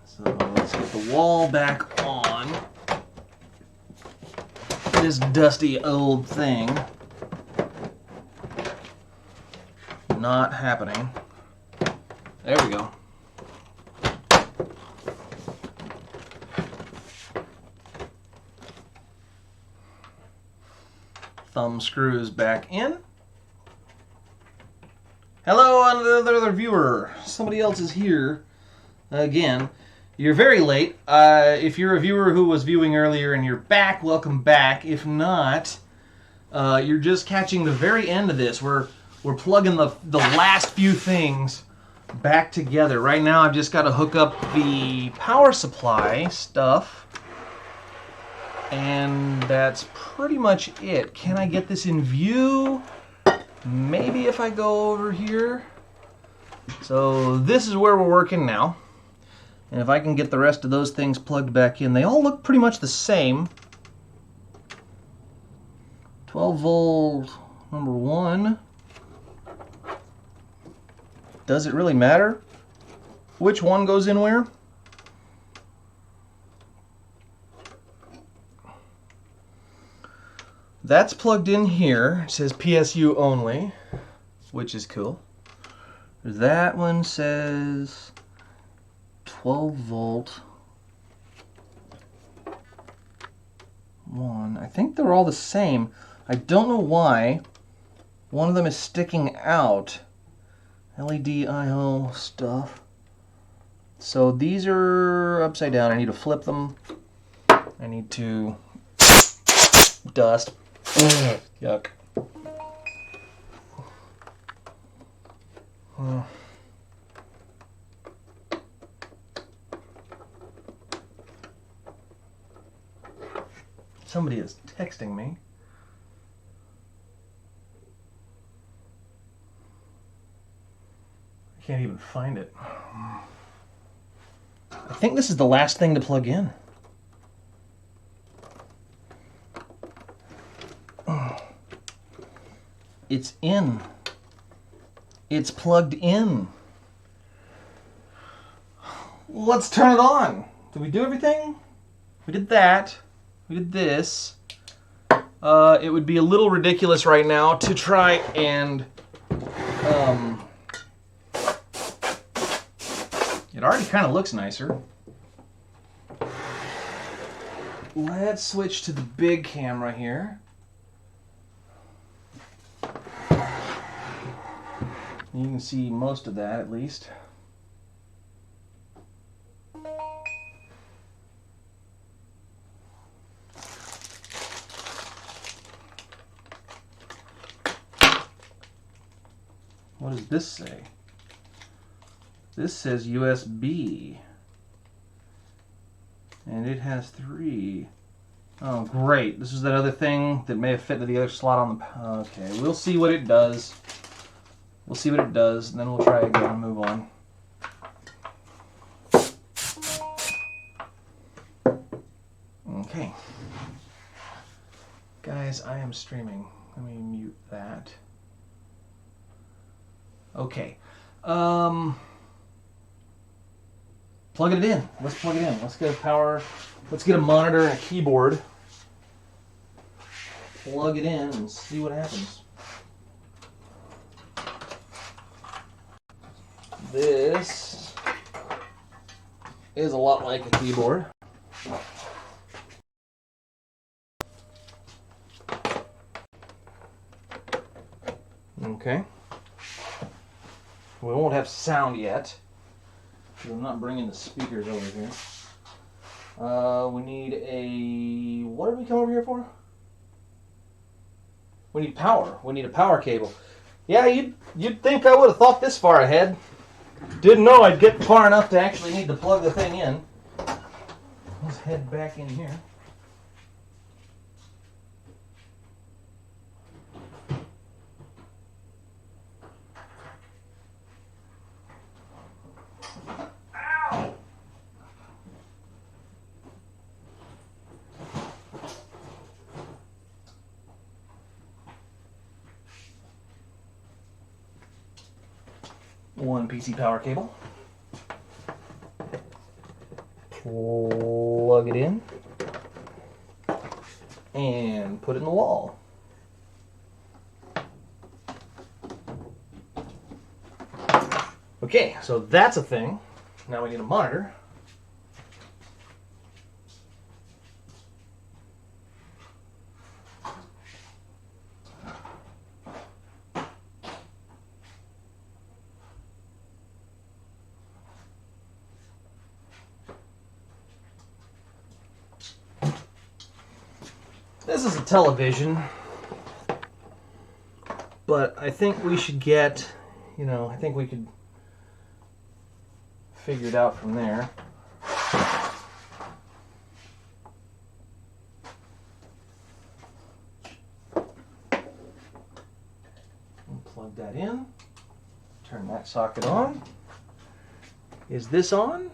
So let's get the wall back on this dusty old thing. Not happening. There we go. Thumb screws back in. Hello, another viewer. Somebody else is here again. You're very late. If you're a viewer who was viewing earlier and you're back, welcome back. If not, you're just catching the very end of this. We're plugging the last few things back together. Right now I've just got to hook up the power supply stuff. And that's pretty much it. Can I get this in view? Maybe if I go over here. So this is where we're working now. And if I can get the rest of those things plugged back in, they all look pretty much the same. 12 volt number 1. Does it really matter which one goes in where? That's plugged in here. It says PSU only, which is cool. That one says 12 volt 1. I think they're all the same. I don't know why One of them is sticking out. LED I/O stuff. So these are upside down. I need to flip them. I need to dust. Yuck. Somebody is texting me. I can't even find it. I think this is the last thing to plug in. It's in. It's plugged in. Let's turn it on. Did we do everything? We did that. We did this. It would be a little ridiculous right now to try and it already kind of looks nicer. Let's switch to the big camera here. You can see most of that at least. What does this say? This says USB. And it has 3. Oh, great. This is that other thing that may have fit into the other slot on the... Okay, we'll see what it does. We'll see what it does, and then we'll try again and move on. Okay. Guys, I am streaming. Let me mute that. Okay. Plugging it in. Let's plug it in. Let's get a power. Let's get a monitor and a keyboard. Plug it in and see what happens. This is a lot like a keyboard. Okay. We won't have sound yet, because I'm not bringing the speakers over here. We need a... What did we come over here for? We need power. We need a power cable. Yeah, you'd think I would have thought this far ahead. Didn't know I'd get far enough to actually need to plug the thing in. Let's head back in here. One PC power cable. Plug it in. And put it in the wall. Okay, so that's a thing. Now we need a monitor. This is a television, but I think we should get, I think we could figure it out from there. And plug that in, turn that socket on. Is this on?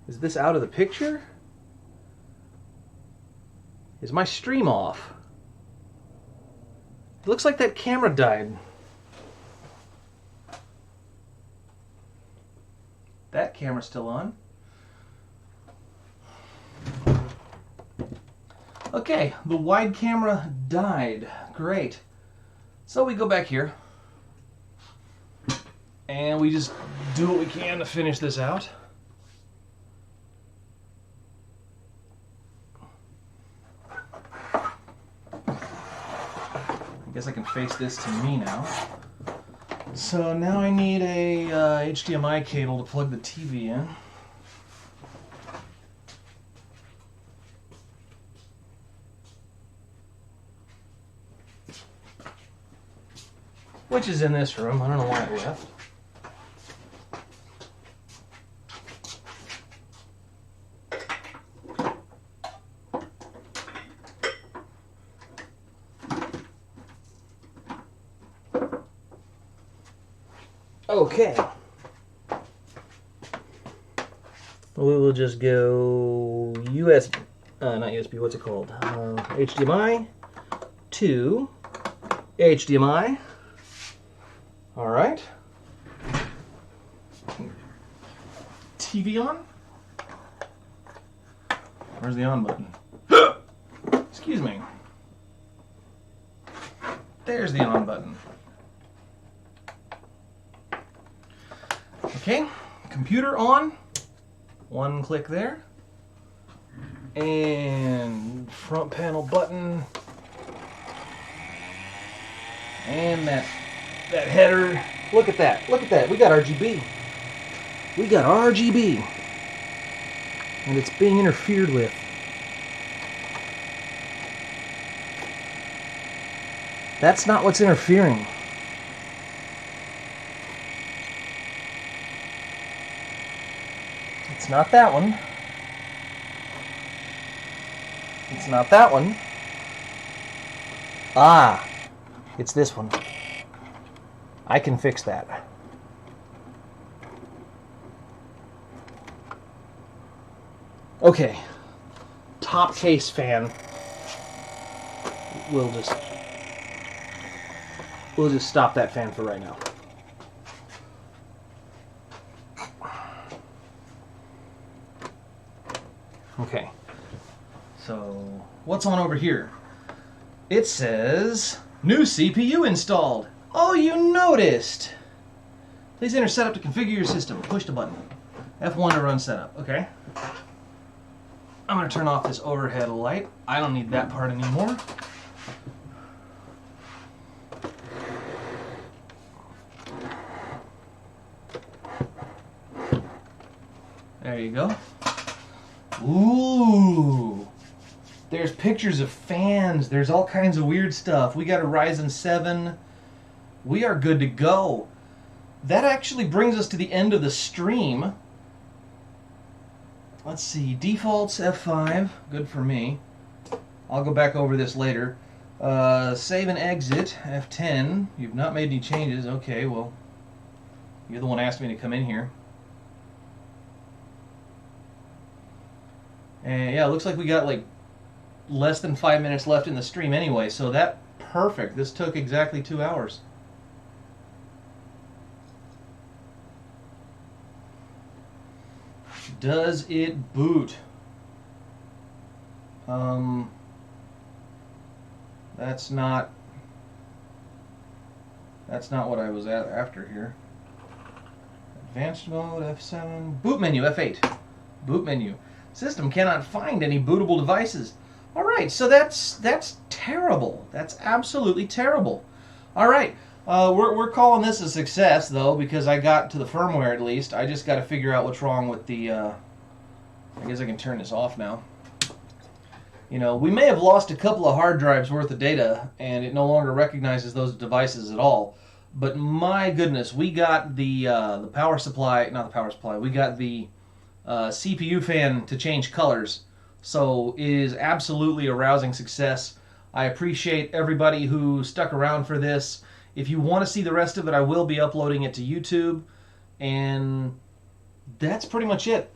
Is this out of the picture? Is my stream off? It looks like that camera died. That camera's still on. Okay, the wide camera died. Great. So we go back here. And we just do what we can to finish this out. guess I can face this to me now. So now I need a HDMI cable to plug the TV in. Which is in this room. I don't know why it left. Okay. We will just go USB, not USB, what's it called? HDMI to HDMI. All right. TV on? Where's the on button? Excuse me. There's the on button. Okay, computer on. One click there. And front panel button. And that header. Look at that. Look at that. We got RGB. We got RGB. And it's being interfered with. That's not what's interfering. It's not that one. It's not that one. Ah, it's this one. I can fix that. Okay. Top case fan. We'll just stop that fan for right now. Okay, so what's on over here? It says, new CPU installed. Oh, you noticed. Please enter setup to configure your system. Push the button. F1 to run setup. Okay. I'm going to turn off this overhead light. I don't need that part anymore. There you go. Ooh, there's pictures of fans. There's all kinds of weird stuff. We got a Ryzen 7. We are good to go. That actually brings us to the end of the stream. Let's see, defaults F5, good for me. I'll go back over this later. Save and exit F10. You've not made any changes. Okay, well, you're the one asking me to come in here. And yeah, it looks like we got like less than 5 minutes left in the stream anyway, so that perfect. This took exactly 2 hours. Does it boot? That's not what I was after here. Advanced mode, F7, boot menu, F8, boot menu. System cannot find any bootable devices. All right, so that's terrible. That's absolutely terrible. All right, we're calling this a success though, because I got to the firmware at least. I just got to figure out what's wrong with the. I guess I can turn this off now. You know, we may have lost a couple of hard drives worth of data, and it no longer recognizes those devices at all. But my goodness, we got the power supply, not the power supply. We got the CPU fan to change colors, so it is absolutely a rousing success. I appreciate everybody who stuck around for this. If you want to see the rest of it, I will be uploading it to YouTube, and that's pretty much it.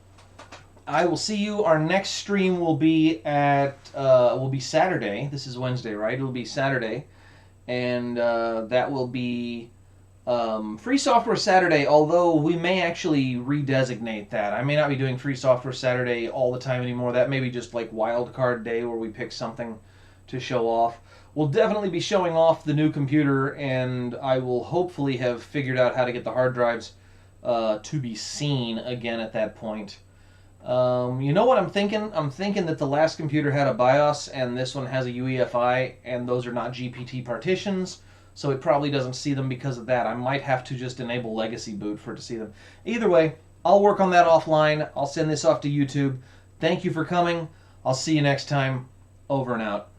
I will see you. Our next stream will be Saturday. This is Wednesday, right? It'll be Saturday, and that will be Free Software Saturday, although we may actually redesignate that. I may not be doing Free Software Saturday all the time anymore. That may be just like Wild Card Day where we pick something to show off. We'll definitely be showing off the new computer, and I will hopefully have figured out how to get the hard drives to be seen again at that point. You know what I'm thinking? I'm thinking that the last computer had a BIOS and this one has a UEFI, and those are not GPT partitions, so it probably doesn't see them because of that. I might have to just enable Legacy Boot for it to see them. Either way, I'll work on that offline. I'll send this off to YouTube. Thank you for coming. I'll see you next time. Over and out.